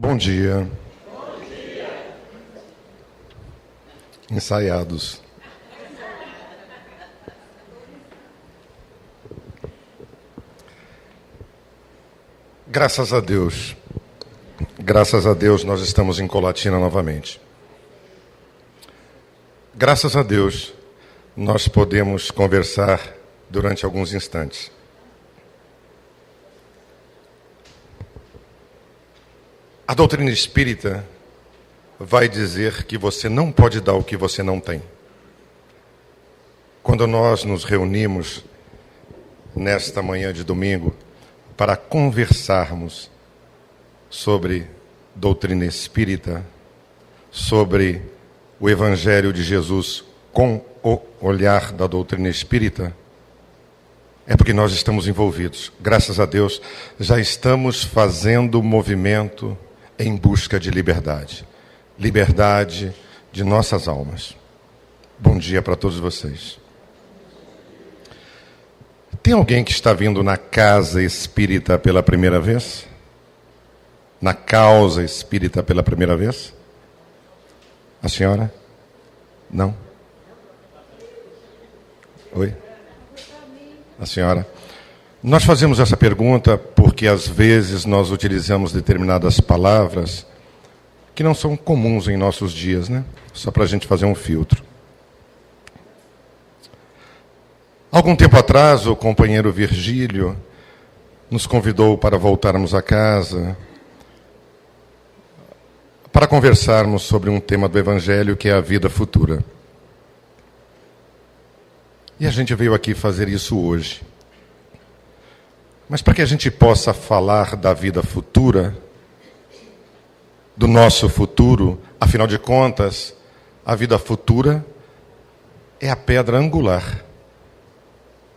Bom dia. Bom dia. Ensaiados. Graças a Deus. Graças a Deus nós estamos em Colatina novamente. Graças a Deus nós podemos conversar durante alguns instantes. A doutrina espírita vai dizer que você não pode dar o que você não tem. Quando nós nos reunimos nesta manhã de domingo para conversarmos sobre doutrina espírita, sobre o Evangelho de Jesus com o olhar da doutrina espírita, é porque nós estamos envolvidos. Graças a Deus, já estamos fazendo movimento em busca de liberdade. Liberdade de nossas almas. Bom dia para todos vocês. Tem alguém que está vindo na casa espírita pela primeira vez? Na causa espírita pela primeira vez? A senhora? Não? Oi? A senhora? Nós fazemos essa pergunta porque às vezes nós utilizamos determinadas palavras que não são comuns em nossos dias, né? Só para a gente fazer um filtro. Algum tempo atrás, o companheiro Virgílio nos convidou para voltarmos a casa para conversarmos sobre um tema do Evangelho que é a vida futura. E a gente veio aqui fazer isso hoje. Mas para que a gente possa falar da vida futura, do nosso futuro, afinal de contas, a vida futura é a pedra angular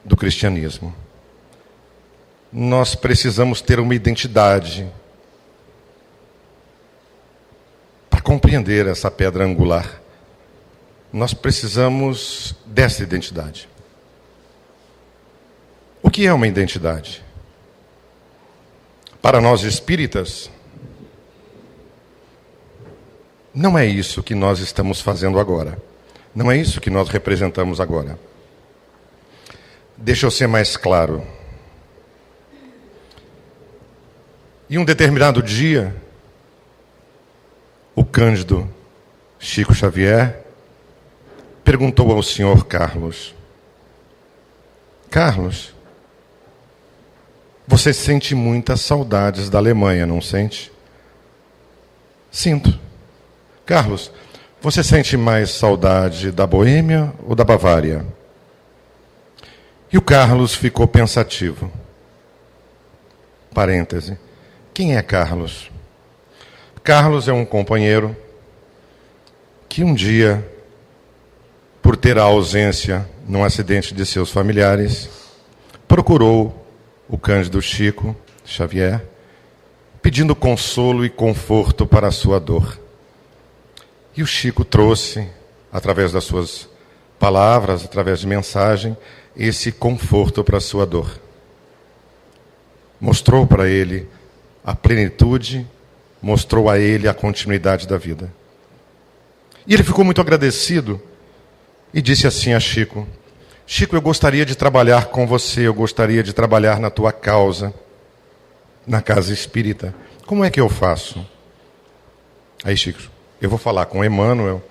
do cristianismo. Nós precisamos ter uma identidade para compreender essa pedra angular. Nós precisamos dessa identidade. O que é uma identidade? Para nós espíritas, não é isso que nós estamos fazendo agora. Não é isso que nós representamos agora. Deixa eu ser mais claro. Em um determinado dia, o Cândido Chico Xavier perguntou ao senhor Carlos: Carlos, você sente muitas saudades da Alemanha, não sente? Sinto. Carlos, você sente mais saudade da Boêmia ou da Bavária? E o Carlos ficou pensativo. Parêntese. Quem é Carlos? Carlos é um companheiro que um dia, por ter a ausência num acidente de seus familiares, procurou o Cândido Chico Xavier, pedindo consolo e conforto para a sua dor. E o Chico trouxe, através das suas palavras, através de mensagem, esse conforto para a sua dor. Mostrou para ele a plenitude, mostrou a ele a continuidade da vida. E ele ficou muito agradecido e disse assim a Chico: Chico, eu gostaria de trabalhar com você, eu gostaria de trabalhar na tua causa, na casa espírita. Como é que eu faço? Aí, Chico, eu vou falar com Emmanuel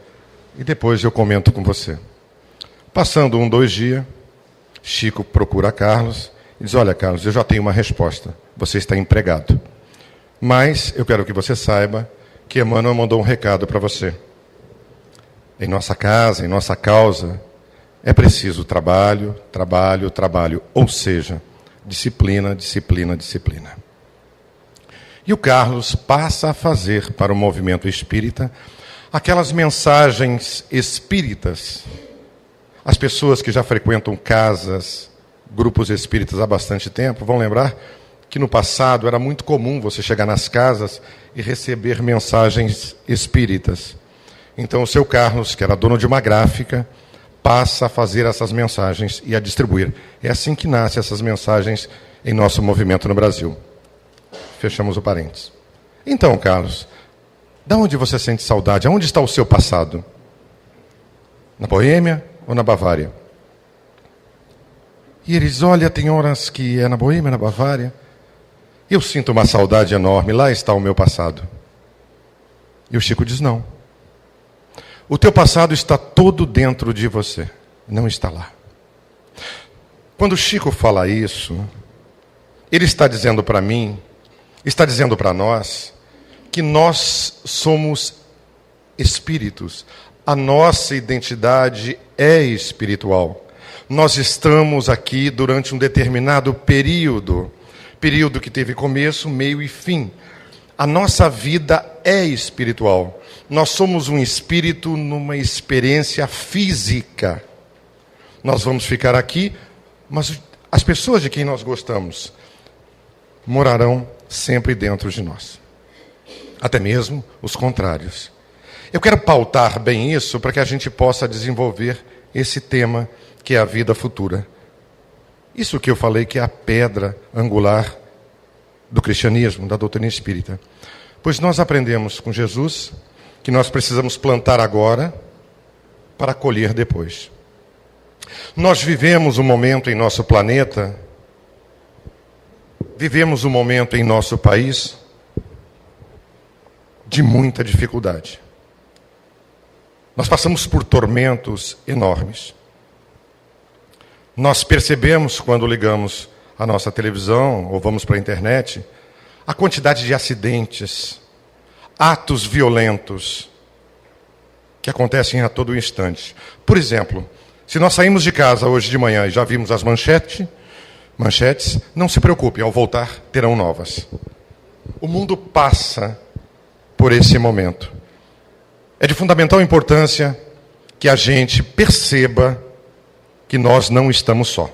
e depois eu comento com você. Passando 2 dias, Chico procura Carlos e diz: olha, Carlos, eu já tenho uma resposta. Você está empregado. Mas eu quero que você saiba que Emmanuel mandou um recado para você. Em nossa casa, em nossa causa, é preciso trabalho, trabalho, trabalho. Ou seja, disciplina, disciplina, disciplina. E o Carlos passa a fazer para o movimento espírita aquelas mensagens espíritas. As pessoas que já frequentam casas, grupos espíritas há bastante tempo, vão lembrar que no passado era muito comum você chegar nas casas e receber mensagens espíritas. Então o seu Carlos, que era dono de uma gráfica, passa a fazer essas mensagens e a distribuir. É assim que nascem essas mensagens em nosso movimento no Brasil. Fechamos o parênteses. Então, Carlos, de onde você sente saudade? Aonde está o seu passado? Na Boêmia ou na Bavária? E ele diz, olha, tem horas que é na Boêmia, na Bavária. Eu sinto uma saudade enorme, lá está o meu passado. E o Chico diz, não. O teu passado está todo dentro de você, não está lá. Quando o Chico fala isso, ele está dizendo para mim, está dizendo para nós, que nós somos espíritos. A nossa identidade é espiritual. Nós estamos aqui durante um determinado período que teve começo, meio e fim. A nossa vida é espiritual. Nós somos um espírito numa experiência física. Nós vamos ficar aqui, mas as pessoas de quem nós gostamos morarão sempre dentro de nós. Até mesmo os contrários. Eu quero pautar bem isso para que a gente possa desenvolver esse tema que é a vida futura. Isso que eu falei que é a pedra angular do cristianismo, da doutrina espírita. Pois nós aprendemos com Jesus que nós precisamos plantar agora para colher depois. Nós vivemos um momento em nosso planeta, vivemos um momento em nosso país de muita dificuldade. Nós passamos por tormentos enormes. Nós percebemos quando ligamos a nossa televisão ou vamos para a internet a quantidade de acidentes, atos violentos que acontecem a todo instante. Por exemplo, se nós saímos de casa hoje de manhã e já vimos as manchetes, não se preocupe, ao voltar terão novas. O mundo passa por esse momento. É de fundamental importância que a gente perceba que nós não estamos só.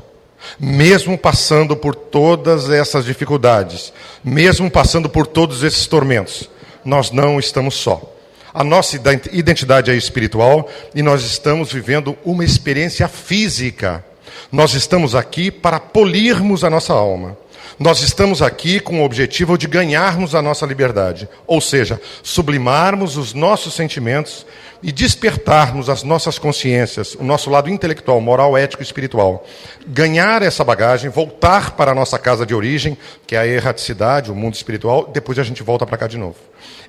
Mesmo passando por todas essas dificuldades, mesmo passando por todos esses tormentos, nós não estamos só. A nossa identidade é espiritual e nós estamos vivendo uma experiência física. Nós estamos aqui para polirmos a nossa alma. Nós estamos aqui com o objetivo de ganharmos a nossa liberdade, ou seja, sublimarmos os nossos sentimentos e despertarmos as nossas consciências, o nosso lado intelectual, moral, ético e espiritual. Ganhar essa bagagem, voltar para a nossa casa de origem, que é a erraticidade, o mundo espiritual, depois a gente volta para cá de novo.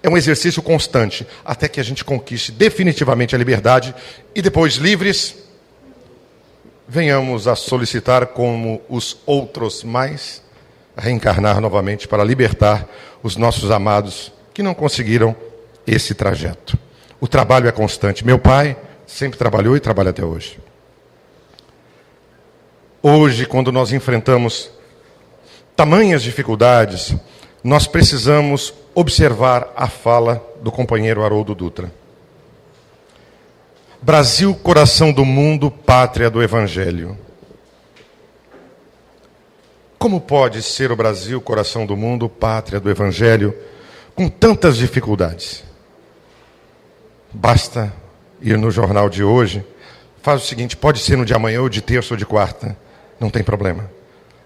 É um exercício constante, até que a gente conquiste definitivamente a liberdade e depois, livres, venhamos a solicitar como os outros mais, reencarnar novamente para libertar os nossos amados que não conseguiram esse trajeto. O trabalho é constante. Meu pai sempre trabalhou e trabalha até hoje. Hoje, quando nós enfrentamos tamanhas dificuldades, nós precisamos observar a fala do companheiro Haroldo Dutra. Brasil, coração do mundo, pátria do Evangelho. Como pode ser o Brasil, coração do mundo, pátria do Evangelho, com tantas dificuldades? Basta ir no jornal de hoje, faz o seguinte, pode ser no de amanhã, ou de terça, ou de quarta, não tem problema.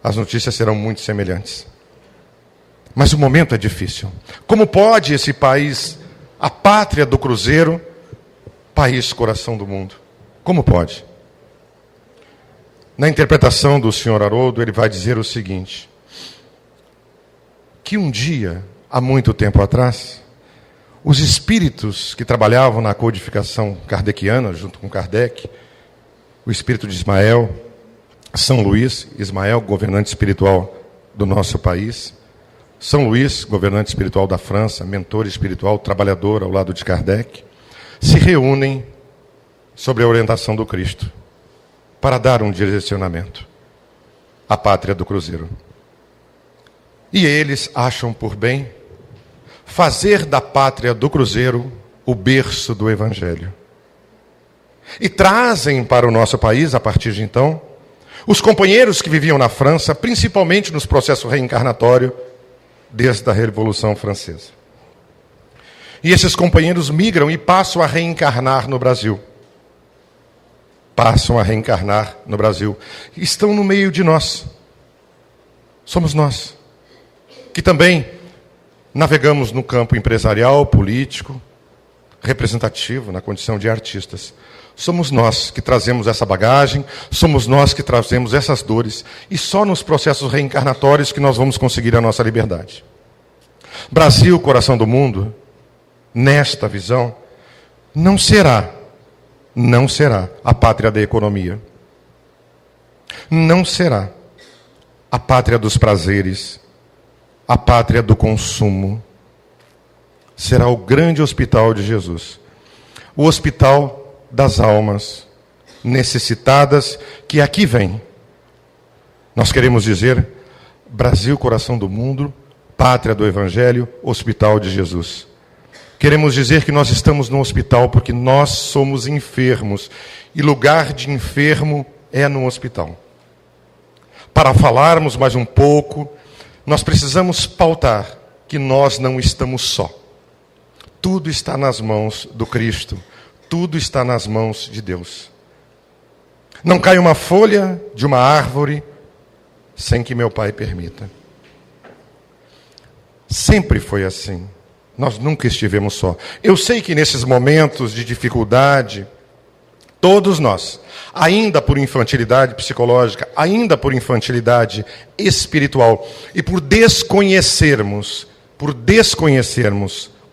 As notícias serão muito semelhantes. Mas o momento é difícil. Como pode esse país, a pátria do Cruzeiro, país, coração do mundo? Como pode? Na interpretação do Sr. Haroldo, ele vai dizer o seguinte, que um dia, há muito tempo atrás, os espíritos que trabalhavam na codificação kardeciana, junto com Kardec, o espírito de Ismael, São Luís, Ismael, governante espiritual do nosso país, São Luís, governante espiritual da França, mentor espiritual, trabalhador ao lado de Kardec, se reúnem sob a orientação do Cristo, para dar um direcionamento à pátria do Cruzeiro. E eles acham por bem fazer da pátria do Cruzeiro o berço do Evangelho. E trazem para o nosso país, a partir de então, os companheiros que viviam na França, principalmente nos processos reencarnatórios, desde a Revolução Francesa. E esses companheiros migram e passam a reencarnar no Brasil. Passam a reencarnar no Brasil. Estão no meio de nós. Somos nós. Que também navegamos no campo empresarial, político, representativo, na condição de artistas. Somos nós que trazemos essa bagagem, somos nós que trazemos essas dores, e só nos processos reencarnatórios que nós vamos conseguir a nossa liberdade. Brasil, coração do mundo, nesta visão, não será a pátria da economia. Não será a pátria dos prazeres, a pátria do consumo. Será o grande hospital de Jesus. O hospital das almas necessitadas que aqui vêm. Nós queremos dizer, Brasil, coração do mundo, pátria do Evangelho, hospital de Jesus. Queremos dizer que nós estamos no hospital porque nós somos enfermos. E lugar de enfermo é no hospital. Para falarmos mais um pouco, nós precisamos pautar que nós não estamos só. Tudo está nas mãos do Cristo. Tudo está nas mãos de Deus. Não cai uma folha de uma árvore sem que meu Pai permita. Sempre foi assim. Nós nunca estivemos só. Eu sei que nesses momentos de dificuldade, todos nós, ainda por infantilidade psicológica, ainda por infantilidade espiritual, e por desconhecermos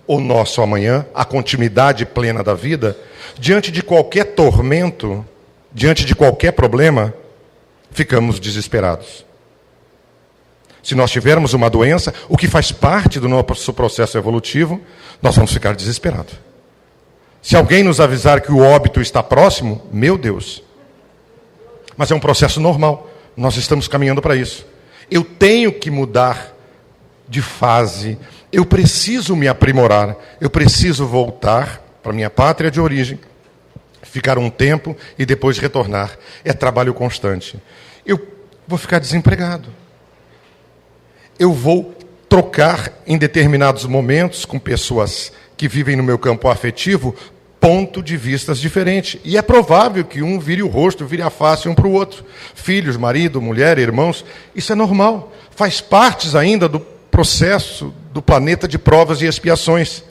o nosso amanhã, a continuidade plena da vida, diante de qualquer tormento, diante de qualquer problema, ficamos desesperados. Se nós tivermos uma doença, o que faz parte do nosso processo evolutivo, nós vamos ficar desesperados. Se alguém nos avisar que o óbito está próximo, meu Deus. Mas é um processo normal. Nós estamos caminhando para isso. Eu tenho que mudar de fase. Eu preciso me aprimorar. Eu preciso voltar para minha pátria de origem, ficar um tempo e depois retornar. É trabalho constante. Eu vou ficar desempregado. Eu vou trocar em determinados momentos com pessoas que vivem no meu campo afetivo, ponto de vistas diferentes. E é provável que um vire o rosto, vire a face um para o outro. Filhos, marido, mulher, irmãos, isso é normal. Faz parte ainda do processo do planeta de provas e expiações.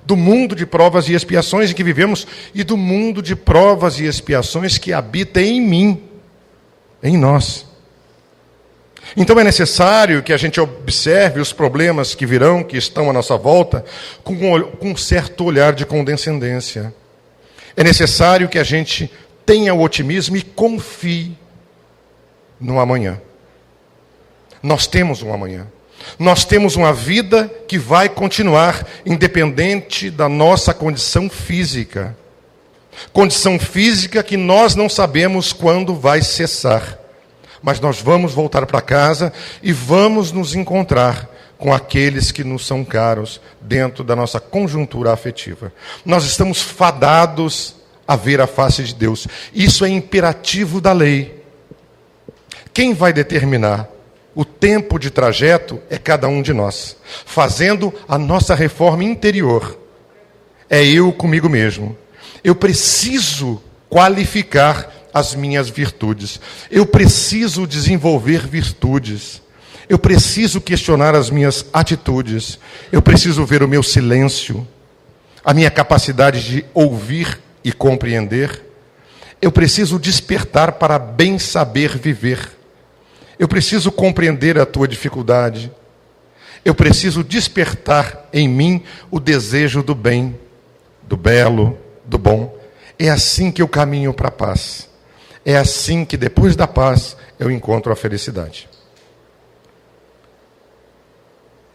Do mundo de provas e expiações em que vivemos e do mundo de provas e expiações que habita em mim, em nós. Então é necessário que a gente observe os problemas que virão, que estão à nossa volta, com um certo olhar de condescendência. É necessário que a gente tenha o otimismo e confie no amanhã. Nós temos um amanhã. Nós temos uma vida que vai continuar independente da nossa condição física. Condição física que nós não sabemos quando vai cessar. Mas nós vamos voltar para casa e vamos nos encontrar com aqueles que nos são caros dentro da nossa conjuntura afetiva. Nós estamos fadados a ver a face de Deus. Isso é imperativo da lei. Quem vai determinar o tempo de trajeto é cada um de nós, fazendo a nossa reforma interior. É eu comigo mesmo. Eu preciso qualificar as minhas virtudes. Eu preciso desenvolver virtudes. Eu preciso questionar as minhas atitudes. Eu preciso ver o meu silêncio, a minha capacidade de ouvir e compreender. Eu preciso despertar para bem saber viver. Eu preciso compreender a tua dificuldade. Eu preciso despertar em mim o desejo do bem, do belo, do bom. É assim que eu caminho para a paz. É assim que depois da paz eu encontro a felicidade.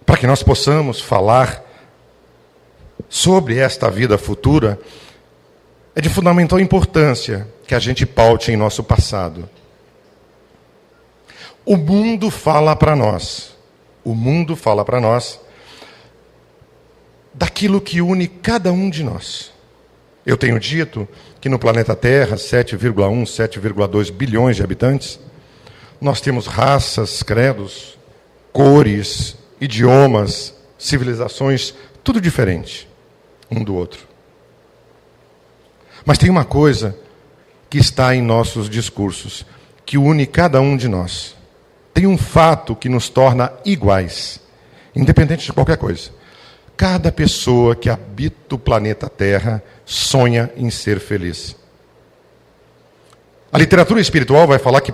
Para que nós possamos falar sobre esta vida futura, é de fundamental importância que a gente paute em nosso passado. O mundo fala para nós daquilo que une cada um de nós. Eu tenho dito que no planeta Terra, 7,1, 7,2 bilhões de habitantes, nós temos raças, credos, cores, idiomas, civilizações, tudo diferente um do outro. Mas tem uma coisa que está em nossos discursos, que une cada um de nós. Tem um fato que nos torna iguais, independente de qualquer coisa. Cada pessoa que habita o planeta Terra sonha em ser feliz. A literatura espiritual vai falar que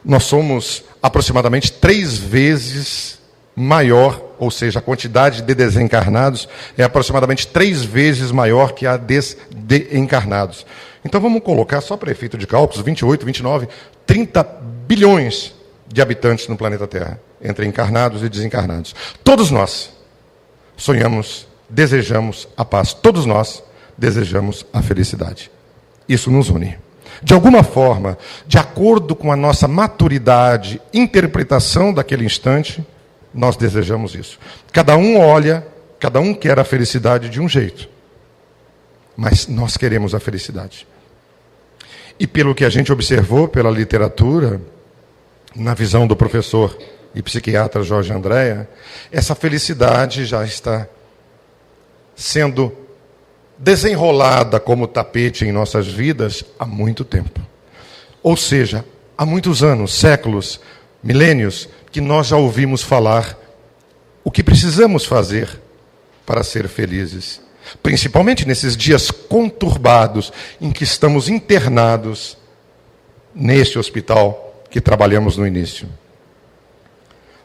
nós somos aproximadamente 3 vezes maior, ou seja, a quantidade de desencarnados é aproximadamente 3 vezes maior que a de encarnados. Então vamos colocar, só para efeito de cálculos, 28, 29, 30 bilhões de habitantes no planeta Terra, entre encarnados e desencarnados. Todos nós sonhamos, desejamos a paz. Todos nós desejamos a felicidade. Isso nos une. De alguma forma, de acordo com a nossa maturidade, interpretação daquele instante, nós desejamos isso. Cada um olha, cada um quer a felicidade de um jeito. Mas nós queremos a felicidade. E pelo que a gente observou pela literatura, na visão do professor e psiquiatra Jorge Andréa, essa felicidade já está sendo desenrolada como tapete em nossas vidas há muito tempo. Ou seja, há muitos anos, séculos, milênios, que nós já ouvimos falar o que precisamos fazer para ser felizes. Principalmente nesses dias conturbados em que estamos internados neste hospital que trabalhamos no início.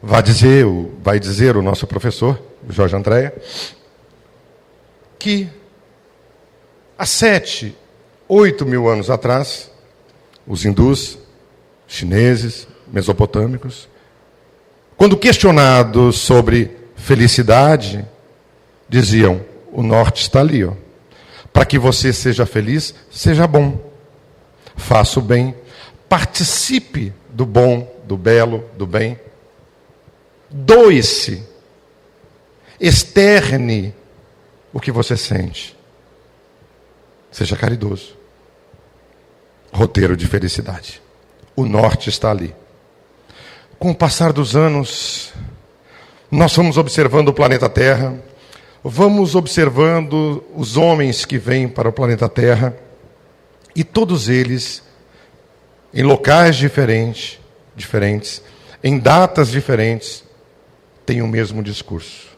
Vai dizer o nosso professor, Jorge Andréa, que há 7, 8 mil anos atrás, os hindus, chineses, mesopotâmicos, quando questionados sobre felicidade, diziam: o norte está ali, ó. Para que você seja feliz, seja bom. Faça o bem. Participe do bom, do belo, do bem. Doe-se. Externe o que você sente. Seja caridoso. Roteiro de felicidade. O norte está ali. Com o passar dos anos, nós vamos observando o planeta Terra, vamos observando os homens que vêm para o planeta Terra, e todos eles, em locais diferentes, em datas diferentes, têm o mesmo discurso.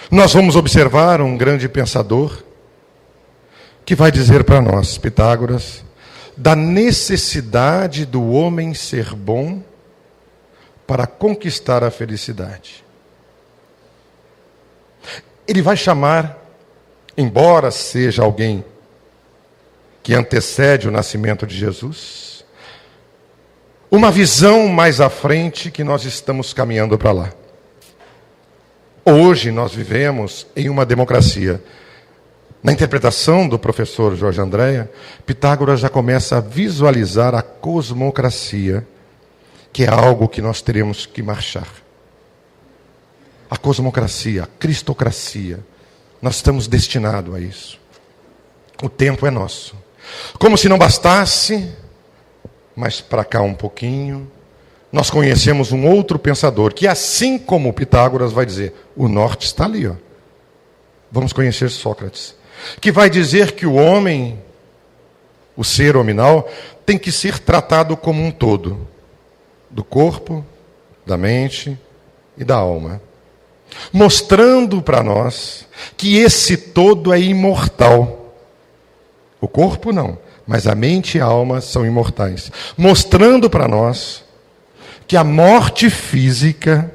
Nós vamos observar um grande pensador que vai dizer para nós, Pitágoras, da necessidade do homem ser bom para conquistar a felicidade. Ele vai chamar, embora seja alguém que antecede o nascimento de Jesus, uma visão mais à frente que nós estamos caminhando para lá. Hoje nós vivemos em uma democracia. Na interpretação do professor Jorge Andréa, Pitágoras já começa a visualizar a cosmocracia, que é algo que nós teremos que marchar. A cosmocracia, a cristocracia, nós estamos destinados a isso. O tempo é nosso. Como se não bastasse, mas para cá um pouquinho, nós conhecemos um outro pensador, que assim como Pitágoras vai dizer, o norte está ali, ó. Vamos conhecer Sócrates, que vai dizer que o homem, o ser hominal, tem que ser tratado como um todo, do corpo, da mente e da alma, mostrando para nós que esse todo é imortal. O corpo não, mas a mente e a alma são imortais, mostrando para nós que a morte física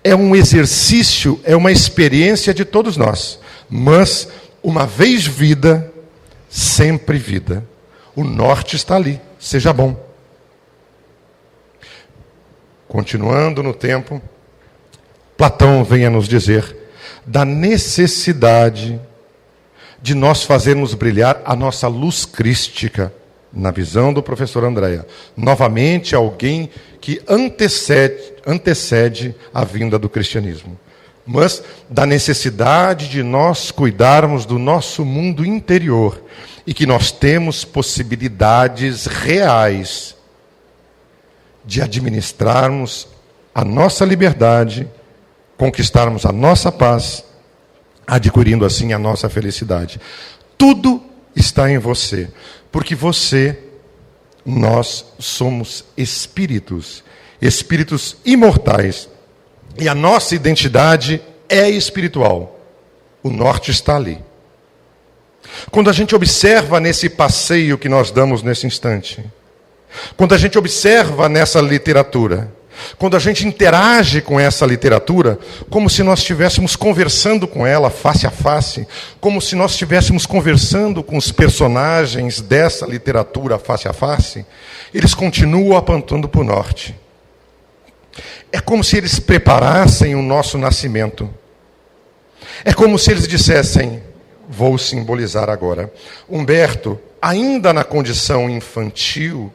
é um exercício, é uma experiência de todos nós, mas uma vez vida, sempre vida. O norte está ali, seja bom. Continuando no tempo, Platão vem a nos dizer da necessidade de nós fazermos brilhar a nossa luz crística, na visão do professor Andréa. Novamente, alguém que antecede a vinda do cristianismo. Mas da necessidade de nós cuidarmos do nosso mundo interior e que nós temos possibilidades reais de administrarmos a nossa liberdade, conquistarmos a nossa paz, adquirindo assim a nossa felicidade. Tudo está em você, porque nós somos espíritos imortais, E a nossa identidade é espiritual. O norte está ali. Quando a gente observa nesse passeio que nós damos nesse instante, quando a gente observa nessa literatura, quando a gente interage com essa literatura, como se nós estivéssemos conversando com ela face a face, como se nós estivéssemos conversando com os personagens dessa literatura face a face, eles continuam apontando para o norte. É como se eles preparassem o nosso nascimento. É como se eles dissessem: vou simbolizar agora. Humberto, ainda na condição infantil,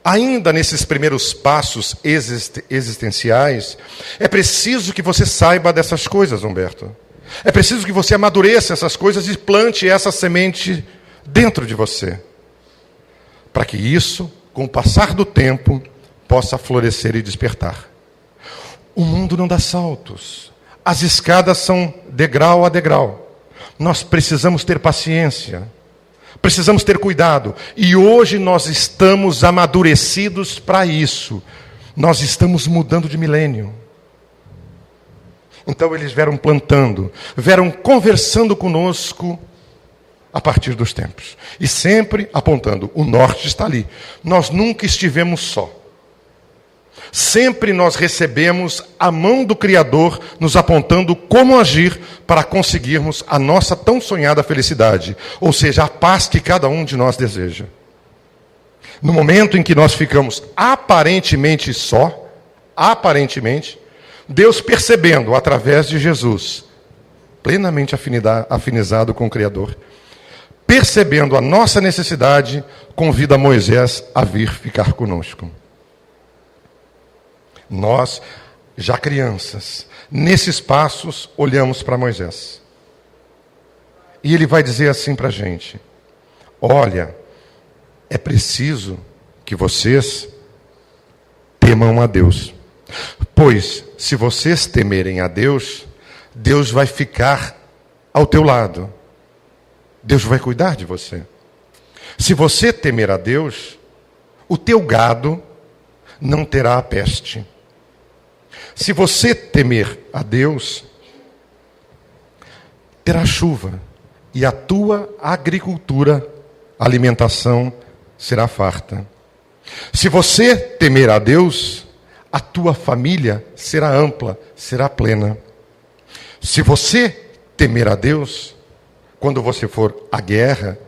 ainda nesses primeiros passos existenciais, é preciso que você saiba dessas coisas, Humberto. É preciso que você amadureça essas coisas e plante essa semente dentro de você, para que isso, com o passar do tempo, possa florescer e despertar. O mundo não dá saltos. As escadas são degrau a degrau. Nós precisamos ter paciência. Precisamos ter cuidado. E hoje nós estamos amadurecidos para isso. Nós estamos mudando de milênio. Então eles vieram plantando, vieram conversando conosco a partir dos tempos. E sempre apontando: o norte está ali. Nós nunca estivemos só. Sempre nós recebemos a mão do Criador nos apontando como agir para conseguirmos a nossa tão sonhada felicidade, ou seja, a paz que cada um de nós deseja. No momento em que nós ficamos aparentemente só, Deus percebendo através de Jesus, plenamente afinizado com o Criador, percebendo a nossa necessidade, convida Moisés a vir ficar conosco. Nós, já crianças, nesses passos, olhamos para Moisés. E ele vai dizer assim para a gente: olha, é preciso que vocês temam a Deus. Pois, se vocês temerem a Deus, Deus vai ficar ao teu lado. Deus vai cuidar de você. Se você temer a Deus, o teu gado não terá a peste. Se você temer a Deus, terá chuva, e a tua agricultura, alimentação, será farta. Se você temer a Deus, a tua família será ampla, será plena. Se você temer a Deus, quando você for à guerra,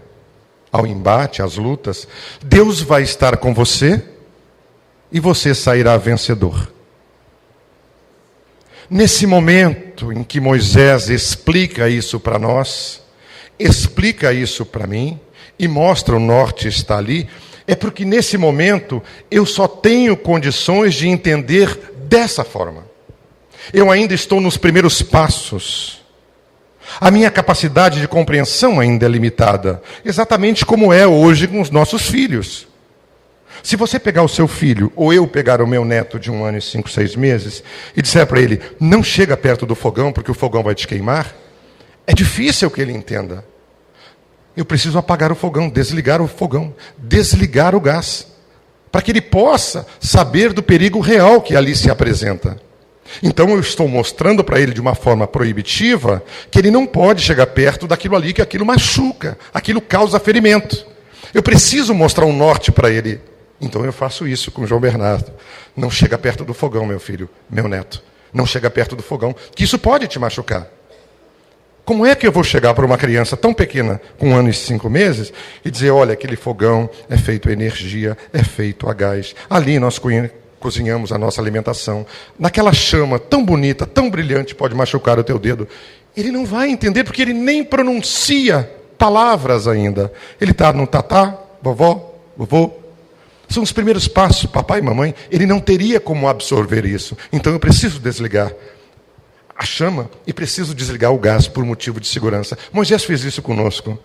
ao embate, às lutas, Deus vai estar com você e você sairá vencedor. Nesse momento em que Moisés explica isso para nós, explica isso para mim, e mostra o norte está ali, é porque nesse momento eu só tenho condições de entender dessa forma. Eu ainda estou nos primeiros passos. A minha capacidade de compreensão ainda é limitada, exatamente como é hoje com os nossos filhos. Se você pegar o seu filho, ou eu pegar o meu neto de 1 ano e 5, 6 meses, e disser para ele: não chega perto do fogão, porque o fogão vai te queimar, é difícil que ele entenda. Eu preciso apagar o fogão, desligar o gás, para que ele possa saber do perigo real que ali se apresenta. Então eu estou mostrando para ele de uma forma proibitiva que ele não pode chegar perto daquilo ali, que aquilo machuca, aquilo causa ferimento. Eu preciso mostrar um norte para ele. Então eu faço isso com o João Bernardo. Não chega perto do fogão, meu filho, meu neto. Não chega perto do fogão, que isso pode te machucar. Como é que eu vou chegar para uma criança tão pequena, com 1 ano e 5 meses, e dizer: olha, aquele fogão é feito a energia, é feito a gás. Ali nós cozinhamos a nossa alimentação. Naquela chama tão bonita, tão brilhante, pode machucar o teu dedo. Ele não vai entender, porque ele nem pronuncia palavras ainda. Ele está no tatá, vovó, vovô. São os primeiros passos, papai e mamãe. Ele não teria como absorver isso. Então eu preciso desligar a chama e preciso desligar o gás por motivo de segurança. Moisés fez isso conosco.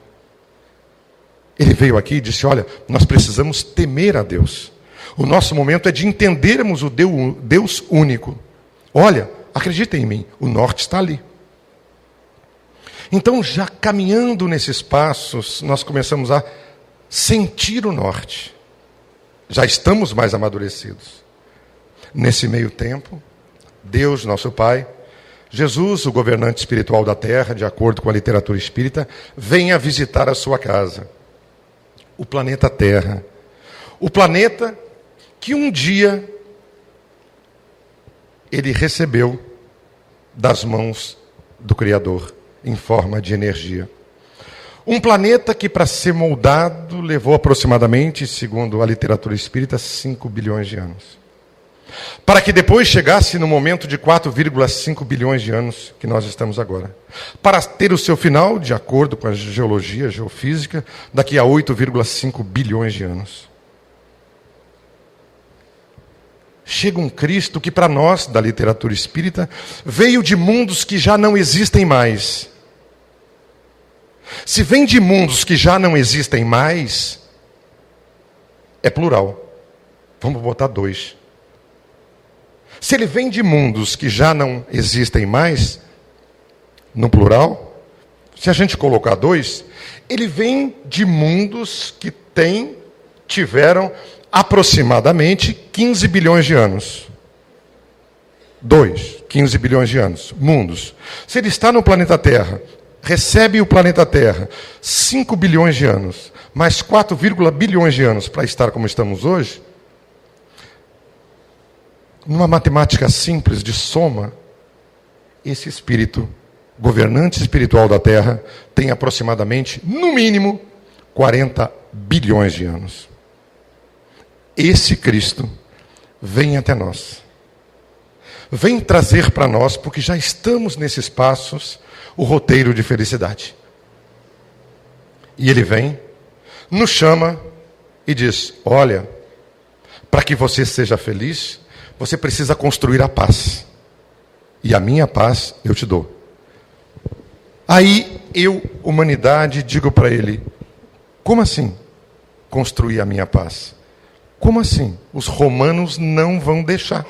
Ele veio aqui e disse: olha, nós precisamos temer a Deus. O nosso momento é de entendermos o Deus único. Olha, acredita em mim, o norte está ali. Então, já caminhando nesses passos, nós começamos a sentir o norte. Já estamos mais amadurecidos. Nesse meio tempo, Deus, nosso Pai, Jesus, o governante espiritual da Terra, de acordo com a literatura espírita, vem a visitar a sua casa, o planeta Terra. O planeta que um dia ele recebeu das mãos do Criador, em forma de energia. Um planeta que, para ser moldado, levou aproximadamente, segundo a literatura espírita, 5 bilhões de anos. Para que depois chegasse no momento de 4,5 bilhões de anos que nós estamos agora. Para ter o seu final, de acordo com a geologia, a geofísica, daqui a 8,5 bilhões de anos. Chega um Cristo que, para nós, da literatura espírita, veio de mundos que já não existem mais. Se vem de mundos que já não existem mais, é plural. Vamos botar 2. Se ele vem de mundos que já não existem mais, no plural, se a gente colocar 2, ele vem de mundos que tiveram aproximadamente 15 bilhões de anos. 15 bilhões de anos, mundos. Se ele está no planeta Terra, recebe o planeta Terra 5 bilhões de anos, mais 4, bilhões de anos para estar como estamos hoje, numa matemática simples de soma, esse espírito, governante espiritual da Terra, tem aproximadamente, no mínimo, 40 bilhões de anos. Esse Cristo vem até nós. Vem trazer para nós, porque já estamos nesses passos, o roteiro de felicidade. E ele vem, nos chama e diz: olha, para que você seja feliz, você precisa construir a paz. E a minha paz eu te dou. Aí eu, humanidade, digo para ele: como assim construir a minha paz? Como assim? Os romanos não vão deixar.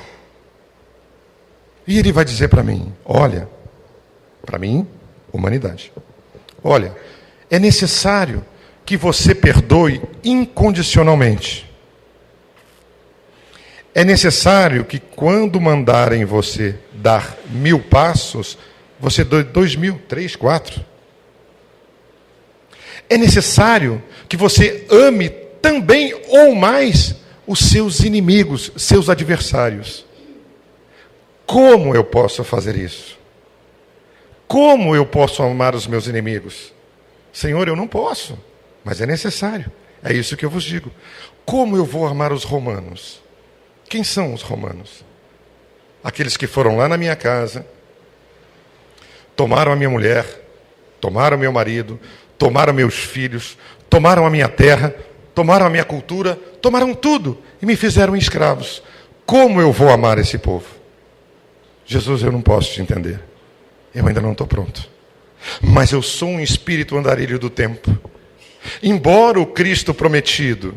E ele vai dizer para mim: olha, para mim, humanidade, olha, é necessário que você perdoe incondicionalmente. É necessário que quando mandarem você dar 1000 passos, você dê 2000, 3, 4. É necessário que você ame também ou mais os seus inimigos, seus adversários. Como eu posso fazer isso? Como eu posso amar os meus inimigos? Senhor, eu não posso, mas é necessário. É isso que eu vos digo. Como eu vou amar os romanos? Quem são os romanos? Aqueles que foram lá na minha casa, tomaram a minha mulher, tomaram meu marido, tomaram meus filhos, tomaram a minha terra, tomaram a minha cultura, tomaram tudo e me fizeram escravos. Como eu vou amar esse povo? Jesus, eu não posso te entender. Eu ainda não estou pronto. Mas eu sou um espírito andarilho do tempo. Embora o Cristo prometido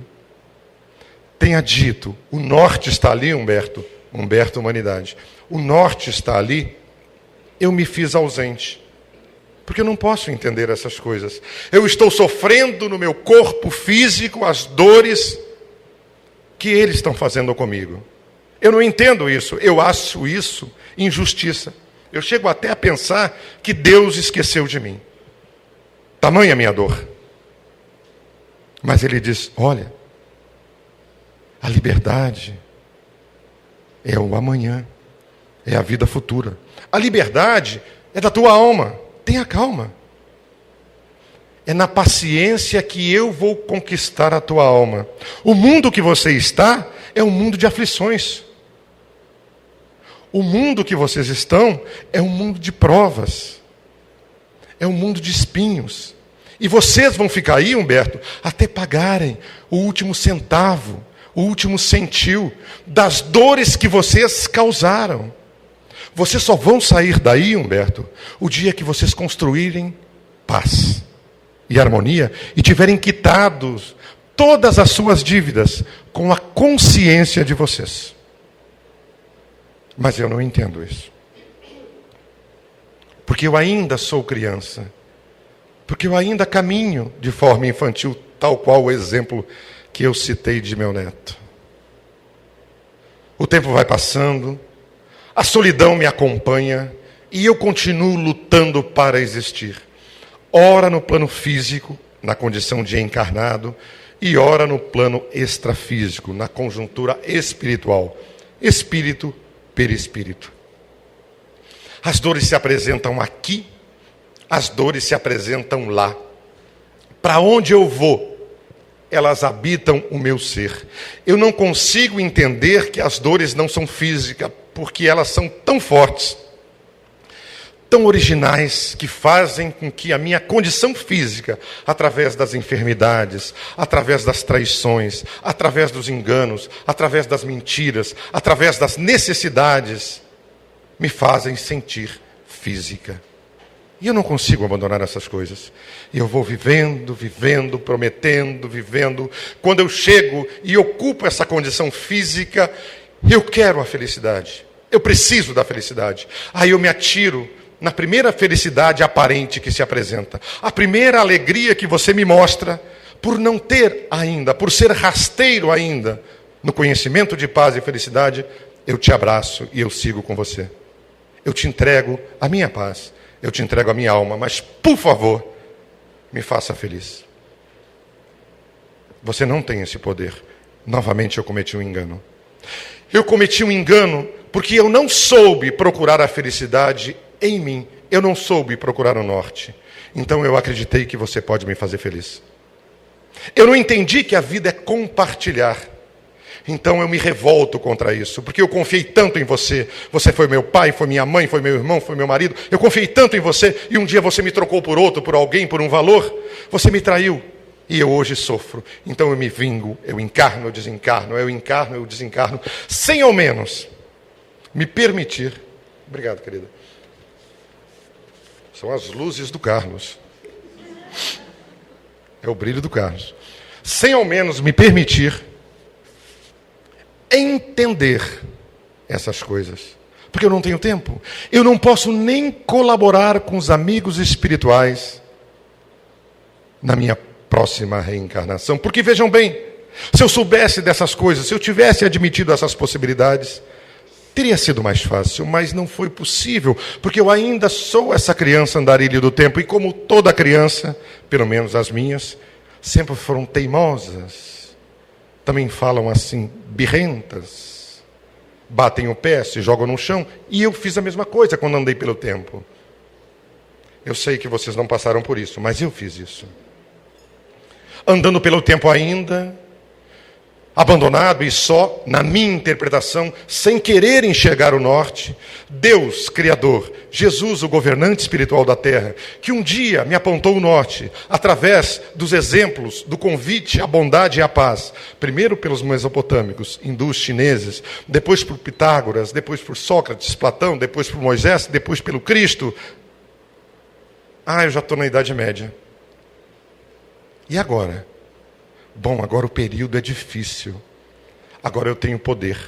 tenha dito: o norte está ali, Humberto, humanidade, o norte está ali, eu me fiz ausente. Porque eu não posso entender essas coisas. Eu estou sofrendo no meu corpo físico as dores que eles estão fazendo comigo. Eu não entendo isso. Eu acho isso injustiça. Eu chego até a pensar que Deus esqueceu de mim. Tamanha minha dor. Mas ele diz: olha, a liberdade é o amanhã, é a vida futura. A liberdade é da tua alma. Tenha calma. É na paciência que eu vou conquistar a tua alma. O mundo que você está é um mundo de aflições. O mundo que vocês estão é um mundo de provas. É um mundo de espinhos. E vocês vão ficar aí, Humberto, até pagarem o último centavo, o último centil das dores que vocês causaram. Vocês só vão sair daí, Humberto, o dia que vocês construírem paz e harmonia e tiverem quitados todas as suas dívidas com a consciência de vocês. Mas eu não entendo isso. Porque eu ainda sou criança. Porque eu ainda caminho de forma infantil, tal qual o exemplo que eu citei de meu neto. O tempo vai passando, a solidão me acompanha e eu continuo lutando para existir. Ora no plano físico, na condição de encarnado, e ora no plano extrafísico, na conjuntura espiritual. Espírito, perispírito. As dores se apresentam aqui, as dores se apresentam lá. Para onde eu vou, elas habitam o meu ser. Eu não consigo entender que as dores não são físicas, porque elas são tão fortes, tão originais, que fazem com que a minha condição física, através das enfermidades, através das traições, através dos enganos, através das mentiras, através das necessidades, me fazem sentir física. E eu não consigo abandonar essas coisas. E eu vou vivendo, vivendo, prometendo, vivendo. Quando eu chego e ocupo essa condição física, eu quero a felicidade. Eu preciso da felicidade. Aí eu me atiro na primeira felicidade aparente que se apresenta. A primeira alegria que você me mostra, por não ter ainda, por ser rasteiro ainda, no conhecimento de paz e felicidade, eu te abraço e eu sigo com você. Eu te entrego a minha paz. Eu te entrego a minha alma, mas, por favor, me faça feliz. Você não tem esse poder. Novamente eu cometi um engano. Eu cometi um engano porque eu não soube procurar a felicidade em mim. Eu não soube procurar o norte. Então eu acreditei que você pode me fazer feliz. Eu não entendi que a vida é compartilhar. Então eu me revolto contra isso, porque eu confiei tanto em você. Você foi meu pai, foi minha mãe, foi meu irmão, foi meu marido. Eu confiei tanto em você e um dia você me trocou por outro, por alguém, por um valor. Você me traiu e eu hoje sofro. Então eu me vingo, eu encarno, eu desencarno, eu encarno, eu desencarno, sem ao menos me permitir. Obrigado, querida. São as luzes do Carlos. É o brilho do Carlos. Sem ao menos me permitir entender essas coisas, porque eu não tenho tempo. Eu não posso nem colaborar com os amigos espirituais na minha próxima reencarnação, porque vejam bem, se eu soubesse dessas coisas, se eu tivesse admitido essas possibilidades, teria sido mais fácil, mas não foi possível, porque eu ainda sou essa criança andarilha do tempo, e como toda criança, pelo menos as minhas, sempre foram teimosas. Também falam assim, birrentas, batem o pé, se jogam no chão, e eu fiz a mesma coisa quando andei pelo tempo. Eu sei que vocês não passaram por isso, mas eu fiz isso. Andando pelo tempo ainda, abandonado e só, na minha interpretação, sem querer enxergar o norte, Deus, Criador, Jesus, o governante espiritual da terra, que um dia me apontou o norte, através dos exemplos, do convite à bondade e à paz, primeiro pelos mesopotâmicos, hindus, chineses, depois por Pitágoras, depois por Sócrates, Platão, depois por Moisés, depois pelo Cristo. Eu já estou na Idade Média. E agora? Bom, agora o período é difícil. Agora eu tenho poder.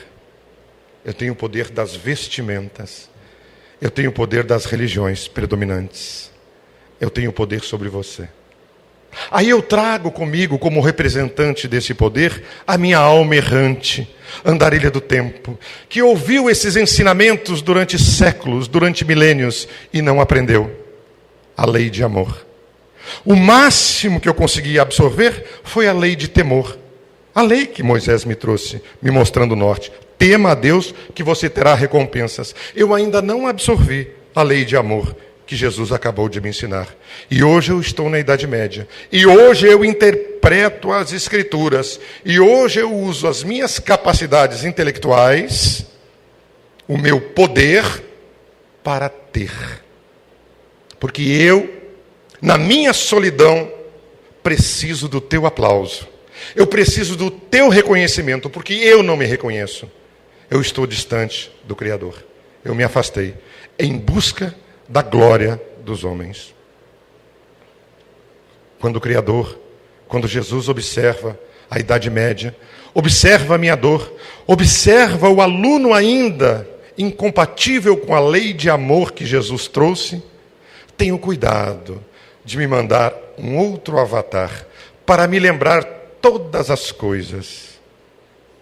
Eu tenho o poder das vestimentas. Eu tenho o poder das religiões predominantes. Eu tenho poder sobre você. Aí eu trago comigo, como representante desse poder, a minha alma errante, andarilha do tempo, que ouviu esses ensinamentos durante séculos, durante milênios, e não aprendeu a lei de amor. O máximo que eu consegui absorver foi a lei de temor. A lei que Moisés me trouxe, me mostrando o norte. Tema a Deus que você terá recompensas. Eu ainda não absorvi a lei de amor que Jesus acabou de me ensinar. E hoje eu estou na Idade Média. E hoje eu interpreto as Escrituras. E hoje eu uso as minhas capacidades intelectuais, o meu poder, para ter. Porque eu, na minha solidão, preciso do teu aplauso. Eu preciso do teu reconhecimento, porque eu não me reconheço. Eu estou distante do Criador. Eu me afastei em busca da glória dos homens. Quando o Criador, quando Jesus observa a Idade Média, observa a minha dor, observa o aluno ainda incompatível com a lei de amor que Jesus trouxe, tenha cuidado de me mandar um outro avatar para me lembrar todas as coisas.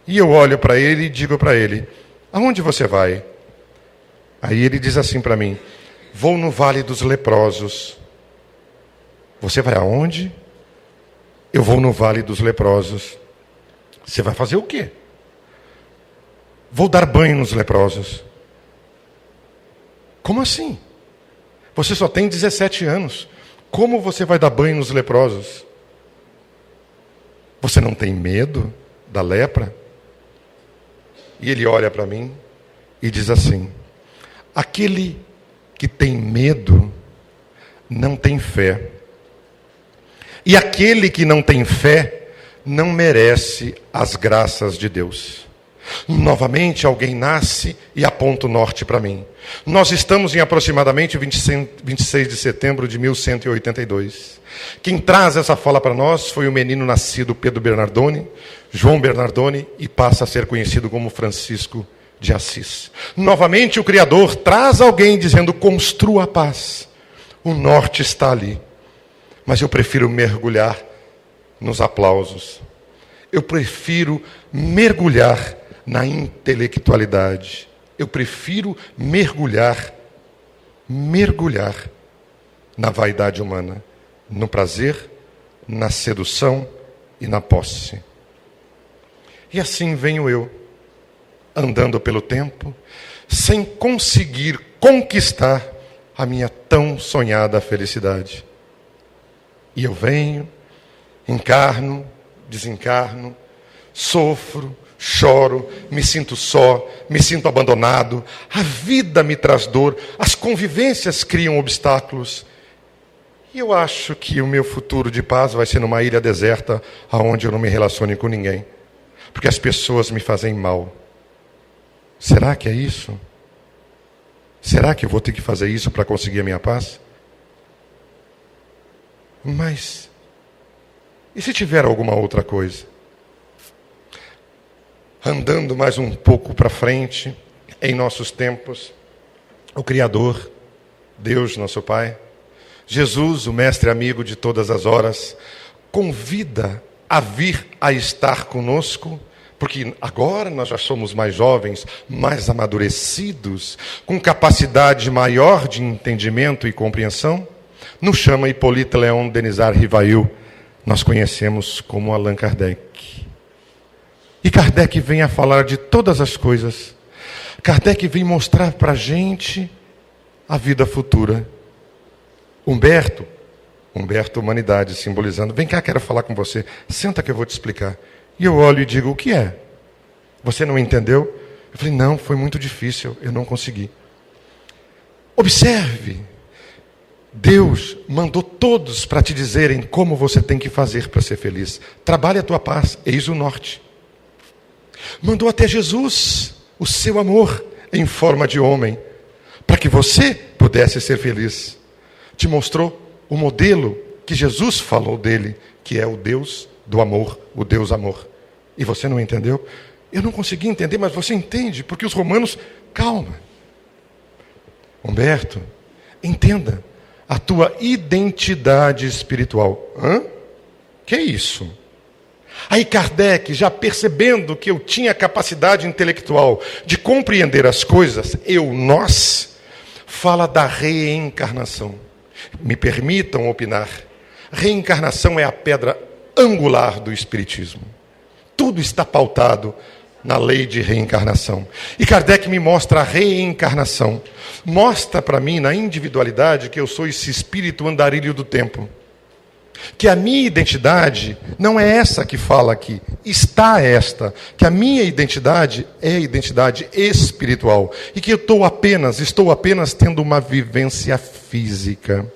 E eu olho para ele e digo para ele: aonde você vai? Aí ele diz assim para mim: vou no Vale dos Leprosos. Você vai aonde? Eu vou no Vale dos Leprosos. Você vai fazer o quê? Vou dar banho nos leprosos. Como assim? Você só tem 17 anos. Como você vai dar banho nos leprosos? Você não tem medo da lepra? E ele olha para mim e diz assim: aquele que tem medo não tem fé. E aquele que não tem fé não merece as graças de Deus. Novamente alguém nasce e aponta o norte para mim. Nós estamos em aproximadamente 26 de setembro de 1182. Quem traz essa fala para nós foi o menino nascido Pedro Bernardone, João Bernardone, e passa a ser conhecido como Francisco de Assis. Novamente o Criador traz alguém dizendo: construa a paz. O norte está ali. Mas eu prefiro mergulhar nos aplausos. Eu prefiro mergulhar na intelectualidade. Eu prefiro mergulhar na vaidade humana, no prazer, na sedução e na posse. E assim venho eu, andando pelo tempo, sem conseguir conquistar a minha tão sonhada felicidade. E eu venho, encarno, desencarno, sofro, choro, me sinto só, me sinto abandonado, a vida me traz dor, as convivências criam obstáculos. E eu acho que o meu futuro de paz vai ser numa ilha deserta, onde eu não me relacione com ninguém, porque as pessoas me fazem mal. Será que é isso? Será que eu vou ter que fazer isso para conseguir a minha paz? Mas, e se tiver alguma outra coisa? Andando mais um pouco para frente, em nossos tempos, o Criador, Deus nosso Pai, Jesus, o mestre amigo de todas as horas, convida a vir a estar conosco, porque agora nós já somos mais jovens, mais amadurecidos, com capacidade maior de entendimento e compreensão. Nos chama Hippolyte Léon Denisard Rivail, nós conhecemos como Allan Kardec. E Kardec vem a falar de todas as coisas. Kardec vem mostrar para a gente a vida futura. Humberto, humanidade, simbolizando: vem cá, quero falar com você, senta que eu vou te explicar. E eu olho e digo: o que é? Você não entendeu? Eu falei: não, foi muito difícil, eu não consegui. Observe, Deus mandou todos para te dizerem como você tem que fazer para ser feliz. Trabalhe a tua paz, eis o norte. Mandou até Jesus, o seu amor, em forma de homem, para que você pudesse ser feliz. Te mostrou o modelo que Jesus falou dele, que é o Deus do amor, o Deus amor. E você não entendeu? Eu não consegui entender, mas você entende, porque os romanos... Calma. Humberto, entenda a tua identidade espiritual. Hã? Que é isso? Aí Kardec, já percebendo que eu tinha capacidade intelectual de compreender as coisas, nós, fala da reencarnação. Me permitam opinar. Reencarnação é a pedra angular do Espiritismo. Tudo está pautado na lei de reencarnação. E Kardec me mostra a reencarnação. Mostra para mim, na individualidade, que eu sou esse espírito andarilho do tempo. Que a minha identidade não é essa que fala aqui, está esta, que a minha identidade é a identidade espiritual, e que eu estou apenas tendo uma vivência física.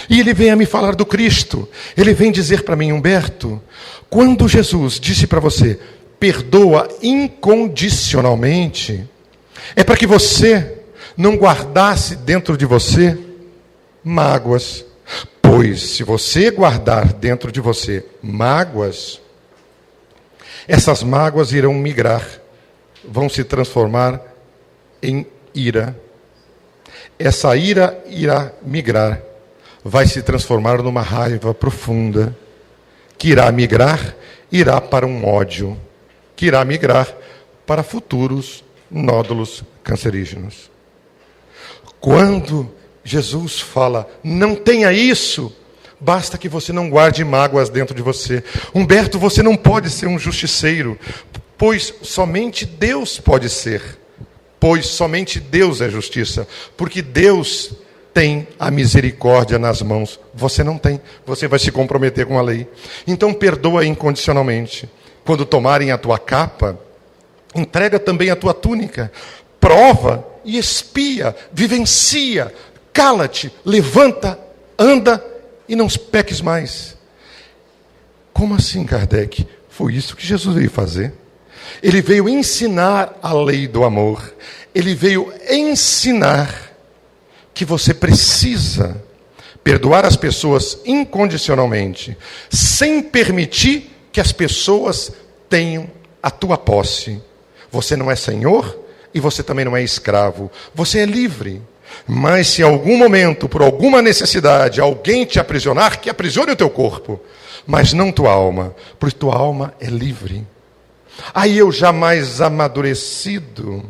E ele vem a me falar do Cristo, ele vem dizer para mim: Humberto, quando Jesus disse para você, perdoa incondicionalmente, é para que você não guardasse dentro de você mágoas. Pois, se você guardar dentro de você mágoas, essas mágoas irão migrar, vão se transformar em ira. Essa ira irá migrar, vai se transformar numa raiva profunda, que irá migrar, irá para um ódio, que irá migrar para futuros nódulos cancerígenos. Quando Jesus fala, não tenha isso, basta que você não guarde mágoas dentro de você. Humberto, você não pode ser um justiceiro, pois somente Deus pode ser. Pois somente Deus é justiça, porque Deus tem a misericórdia nas mãos. Você não tem, você vai se comprometer com a lei. Então perdoa incondicionalmente. Quando tomarem a tua capa, entrega também a tua túnica. Prova e espia, vivencia, cala-te, levanta, anda e não peques mais. Como assim, Kardec? Foi isso que Jesus veio fazer. Ele veio ensinar a lei do amor. Ele veio ensinar que você precisa perdoar as pessoas incondicionalmente, sem permitir que as pessoas tenham a tua posse. Você não é senhor e você também não é escravo. Você é livre. Mas se em algum momento, por alguma necessidade, alguém te aprisionar, que aprisione o teu corpo, mas não tua alma, porque tua alma é livre. Aí eu, já mais amadurecido,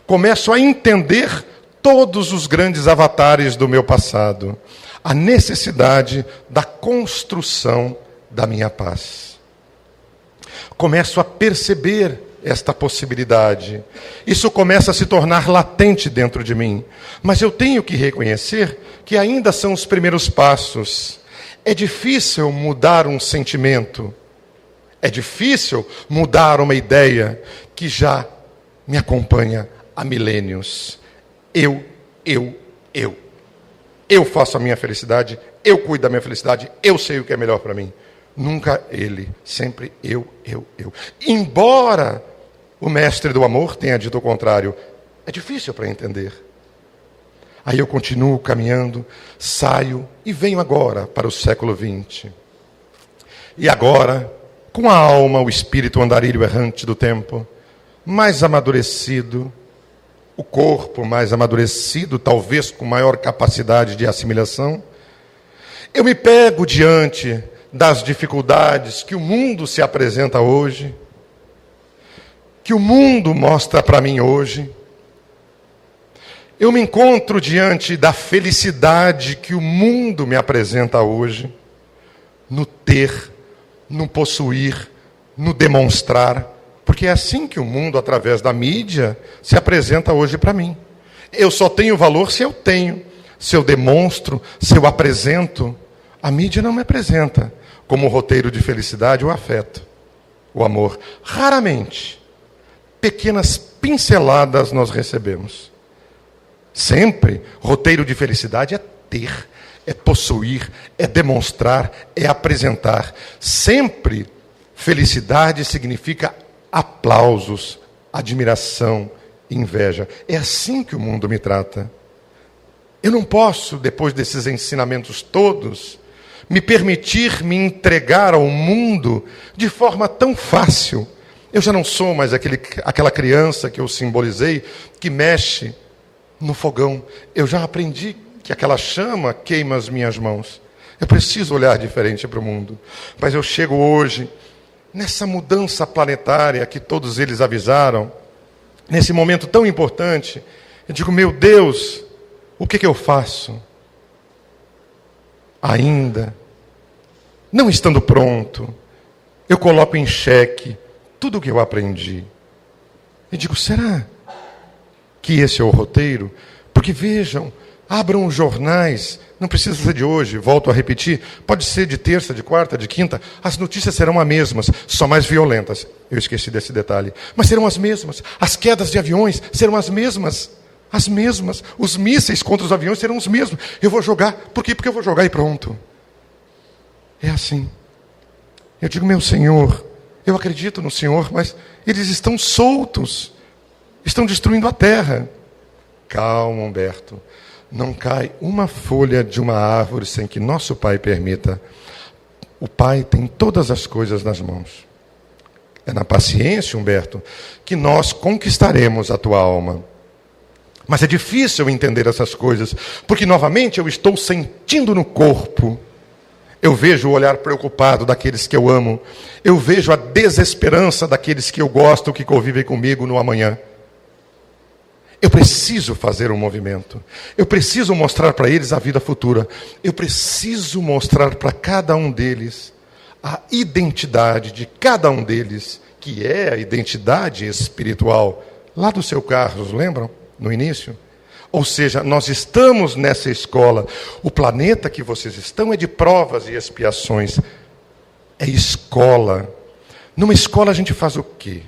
começo a entender todos os grandes avatares do meu passado, a necessidade da construção da minha paz. Começo a perceber esta possibilidade. Isso começa a se tornar latente dentro de mim. Mas eu tenho que reconhecer que ainda são os primeiros passos. É difícil mudar um sentimento. É difícil mudar uma ideia que já me acompanha há milênios. Eu faço a minha felicidade, eu cuido da minha felicidade, eu sei o que é melhor para mim. Nunca ele, sempre eu. Embora o mestre do amor tenha dito o contrário, é difícil para entender. Aí eu continuo caminhando, saio e venho agora para o século XX. E agora, com a alma, o espírito andarilho errante do tempo, mais amadurecido, o corpo mais amadurecido, talvez com maior capacidade de assimilação, eu me pego diante das dificuldades que o mundo se apresenta hoje, que o mundo mostra para mim hoje. Eu me encontro diante da felicidade que o mundo me apresenta hoje, no ter, no possuir, no demonstrar, porque é assim que o mundo, através da mídia, se apresenta hoje para mim. Eu só tenho valor se eu tenho, se eu demonstro, se eu apresento. A mídia não me apresenta como roteiro de felicidade o afeto, o amor. Raramente, pequenas pinceladas nós recebemos. Sempre, roteiro de felicidade é ter, é possuir, é demonstrar, é apresentar. Sempre, felicidade significa aplausos, admiração, inveja. É assim que o mundo me trata. Eu não posso, depois desses ensinamentos todos, me permitir me entregar ao mundo de forma tão fácil. Eu já não sou mais aquela criança que eu simbolizei, que mexe no fogão. Eu já aprendi que aquela chama queima as minhas mãos. Eu preciso olhar diferente para o mundo. Mas eu chego hoje, nessa mudança planetária que todos eles avisaram, nesse momento tão importante, eu digo, meu Deus, o que eu faço? Ainda, não estando pronto, eu coloco em xeque tudo o que eu aprendi. E digo, será que esse é o roteiro? Porque vejam, abram os jornais, não precisa ser de hoje, volto a repetir, pode ser de terça, de quarta, de quinta, as notícias serão as mesmas, só mais violentas. Eu esqueci desse detalhe. Mas serão as mesmas. As quedas de aviões serão as mesmas. As mesmas. Os mísseis contra os aviões serão os mesmos. Eu vou jogar. Por quê? Porque eu vou jogar e pronto. É assim. Eu digo, meu Senhor, eu acredito no Senhor, mas eles estão soltos. Estão destruindo a terra. Calma, Humberto. Não cai uma folha de uma árvore sem que nosso Pai permita. O Pai tem todas as coisas nas mãos. É na paciência, Humberto, que nós conquistaremos a tua alma. Mas é difícil entender essas coisas, porque novamente eu estou sentindo no corpo. Eu vejo o olhar preocupado daqueles que eu amo. Eu vejo a desesperança daqueles que eu gosto, que convivem comigo no amanhã. Eu preciso fazer um movimento. Eu preciso mostrar para eles a vida futura. Eu preciso mostrar para cada um deles a identidade de cada um deles, que é a identidade espiritual. Lá do seu Carlos, lembram? No início? Ou seja, nós estamos nessa escola. O planeta que vocês estão é de provas e expiações. É escola. Numa escola a gente faz o quê?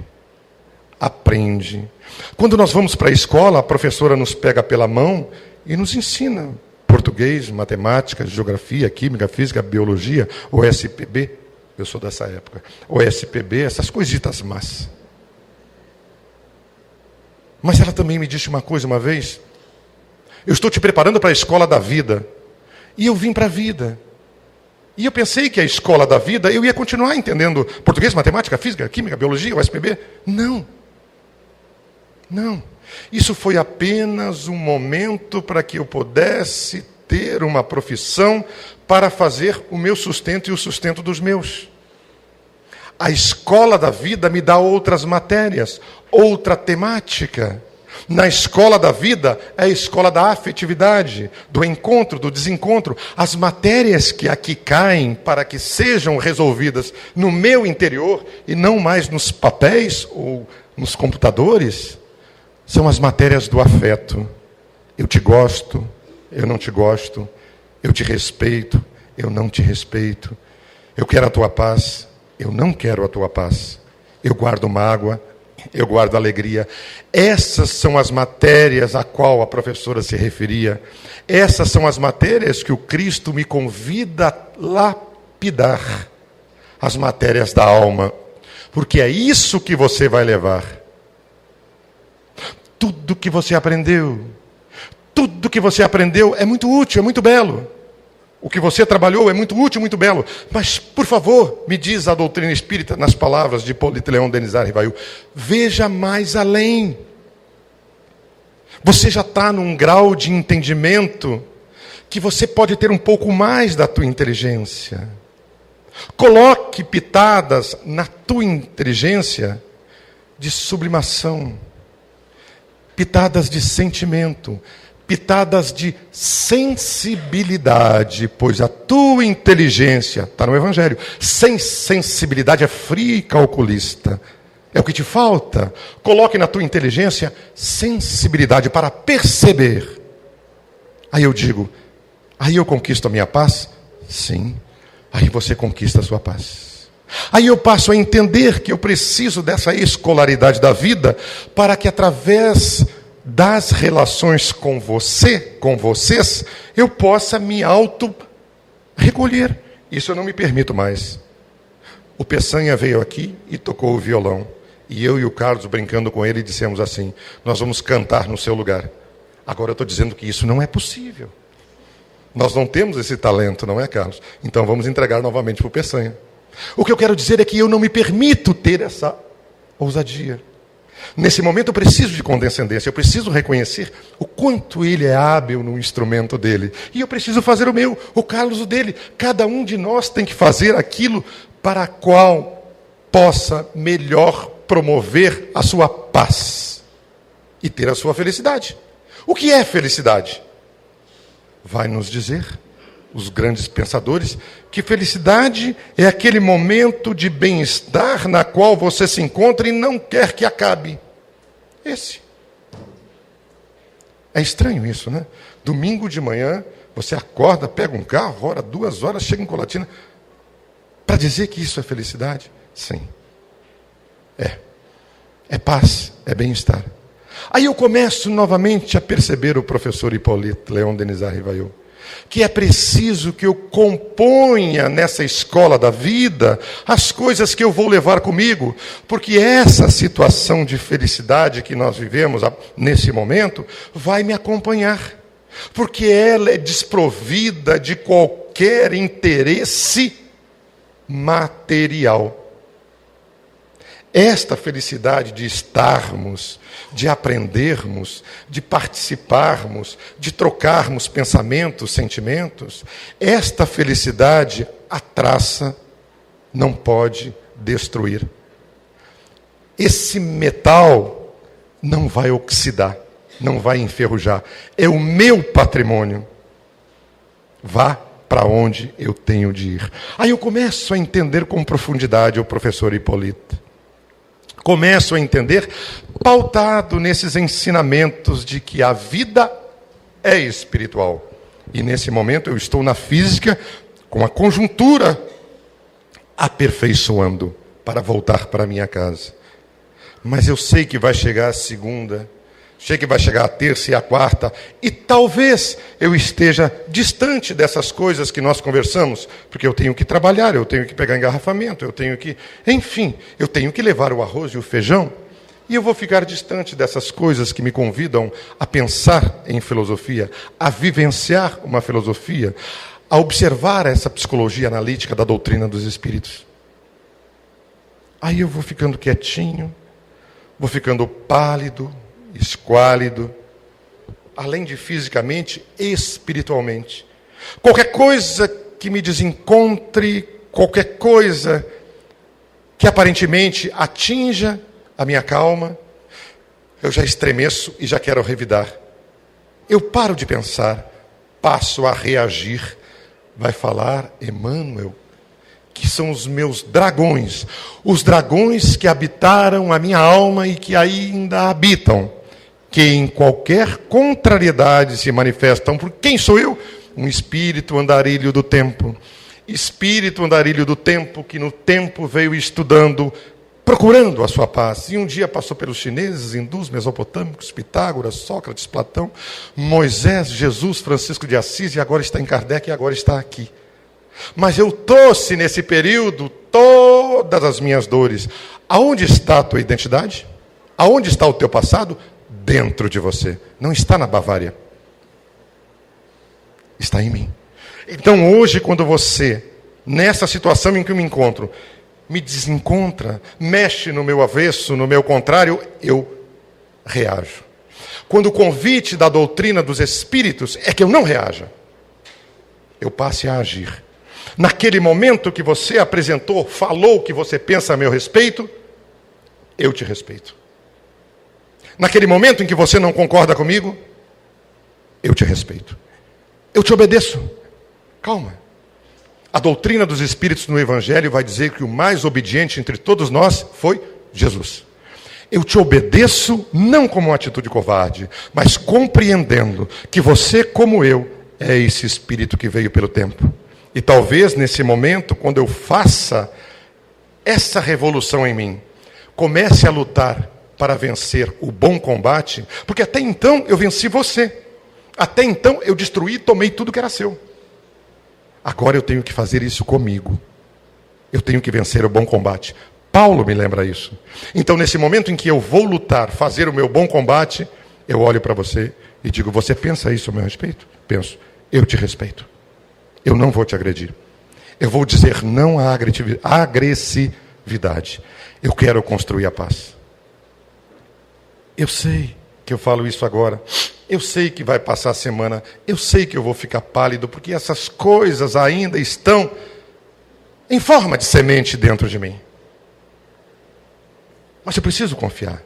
Aprende. Quando nós vamos para a escola, a professora nos pega pela mão e nos ensina português, matemática, geografia, química, física, biologia, o SPB. Eu sou dessa época. O SPB, essas coisitas más. Mas ela também me disse uma coisa uma vez. Eu estou te preparando para a escola da vida. E eu vim para a vida. E eu pensei que a escola da vida, eu ia continuar entendendo português, matemática, física, química, biologia, o SPB. Não. Não. Isso foi apenas um momento para que eu pudesse ter uma profissão para fazer o meu sustento e o sustento dos meus. A escola da vida me dá outras matérias, outra temática. Na escola da vida é a escola da afetividade, do encontro, do desencontro. As matérias que aqui caem para que sejam resolvidas no meu interior e não mais nos papéis ou nos computadores, são as matérias do afeto. Eu te gosto, eu não te gosto. Eu te respeito, eu não te respeito. Eu quero a tua paz, eu não quero a tua paz. Eu guardo mágoa, eu guardo alegria. Essas são as matérias a qual a professora se referia. Essas são as matérias que o Cristo me convida a lapidar. As matérias da alma. Porque é isso que você vai levar. Tudo que você aprendeu é muito útil, é muito belo. O que você trabalhou é muito útil, muito belo. Mas, por favor, me diz a doutrina espírita, nas palavras de Hipólito Leão Denizar Rivail, veja mais além. Você já está num grau de entendimento que você pode ter um pouco mais da tua inteligência. Coloque pitadas na tua inteligência de sublimação. Pitadas de sentimento, pitadas de sensibilidade, pois a tua inteligência, está no Evangelho, sem sensibilidade é fria e calculista. É o que te falta. Coloque na tua inteligência sensibilidade para perceber. Aí eu digo, aí eu conquisto a minha paz? Sim. Aí você conquista a sua paz. Aí eu passo a entender que eu preciso dessa escolaridade da vida para que através das relações com você, com vocês, eu possa me auto-recolher. Isso eu não me permito mais. O Peçanha veio aqui e tocou o violão. E eu e o Carlos, brincando com ele, dissemos assim, nós vamos cantar no seu lugar. Agora eu estou dizendo que isso não é possível. Nós não temos esse talento, não é, Carlos? Então vamos entregar novamente para o Peçanha. O que eu quero dizer é que eu não me permito ter essa ousadia. Nesse momento eu preciso de condescendência, eu preciso reconhecer o quanto ele é hábil no instrumento dele. E eu preciso fazer o meu, o Carlos o dele. Cada um de nós tem que fazer aquilo para a qual possa melhor promover a sua paz e ter a sua felicidade. O que é felicidade? Vai nos dizer os grandes pensadores, que felicidade é aquele momento de bem-estar na qual você se encontra e não quer que acabe. Esse. É estranho isso, né? Domingo de manhã, você acorda, pega um carro, ora 2 horas, chega em Colatina. Para dizer que isso é felicidade? Sim. É paz, é bem-estar. Aí eu começo novamente a perceber o professor Hipólito Leão Denizar Rivail, que é preciso que eu componha nessa escola da vida as coisas que eu vou levar comigo, porque essa situação de felicidade que nós vivemos nesse momento vai me acompanhar, porque ela é desprovida de qualquer interesse material. Esta felicidade de estarmos, de aprendermos, de participarmos, de trocarmos pensamentos, sentimentos, esta felicidade a traça não pode destruir. Esse metal não vai oxidar. não vai enferrujar. É o meu patrimônio. Vá para onde eu tenho de ir. Aí eu começo a entender com profundidade o professor Hipólito. Começo a entender, pautado nesses ensinamentos de que a vida é espiritual. E nesse momento eu estou na física, com a conjuntura, aperfeiçoando para voltar para minha casa. Mas eu sei que vai chegar a segunda, sei que vai chegar a terça e a quarta, e talvez eu esteja distante dessas coisas que nós conversamos, porque eu tenho que trabalhar, eu tenho que pegar engarrafamento, eu tenho que... Enfim, eu tenho que levar o arroz e o feijão, e eu vou ficar distante dessas coisas que me convidam a pensar em filosofia, a vivenciar uma filosofia, a observar essa psicologia analítica da doutrina dos espíritos. Aí eu vou ficando quietinho, vou ficando pálido, esquálido, além de fisicamente, espiritualmente. Qualquer coisa que me desencontre, qualquer coisa que aparentemente atinja a minha calma, eu já estremeço e já quero revidar. Eu paro de pensar, passo a reagir. Vai falar Emmanuel, que são os meus dragões, os dragões que habitaram a minha alma e que ainda habitam, que em qualquer contrariedade se manifestam. Por quem sou eu? Um espírito andarilho do tempo. Espírito andarilho do tempo, que no tempo veio estudando, procurando a sua paz. E um dia passou pelos chineses, hindus, mesopotâmicos, Pitágoras, Sócrates, Platão, Moisés, Jesus, Francisco de Assis, e agora está em Kardec, e agora está aqui. Mas eu trouxe nesse período todas as minhas dores. Aonde está a tua identidade? Aonde está o teu passado? Dentro de você. Não está na Bavária. Está em mim. Então hoje, quando você, nessa situação em que eu me encontro, me desencontra, mexe no meu avesso, no meu contrário, eu reajo. Quando o convite da doutrina dos espíritos é que eu não reaja, eu passe a agir. Naquele momento que você apresentou, falou o que você pensa a meu respeito, eu te respeito. Naquele momento em que você não concorda comigo, eu te respeito. Eu te obedeço. Calma. A doutrina dos Espíritos no Evangelho vai dizer que o mais obediente entre todos nós foi Jesus. Eu te obedeço não como uma atitude covarde, mas compreendendo que você, como eu, é esse Espírito que veio pelo tempo. E talvez nesse momento, quando eu faça essa revolução em mim, comece a lutar para vencer o bom combate, porque até então eu venci você. Até então eu destruí e tomei tudo que era seu. Agora eu tenho que fazer isso comigo. Eu tenho que vencer o bom combate. Paulo me lembra isso. Então, nesse momento em que eu vou lutar, fazer o meu bom combate, eu olho para você e digo, você pensa isso a meu respeito? Penso. Eu te respeito. Eu não vou te agredir. Eu vou dizer não à agressividade. Eu quero construir a paz. Eu sei que eu falo isso agora. Eu sei que vai passar a semana. Eu sei que eu vou ficar pálido, porque essas coisas ainda estão em forma de semente dentro de mim. Mas eu preciso confiar.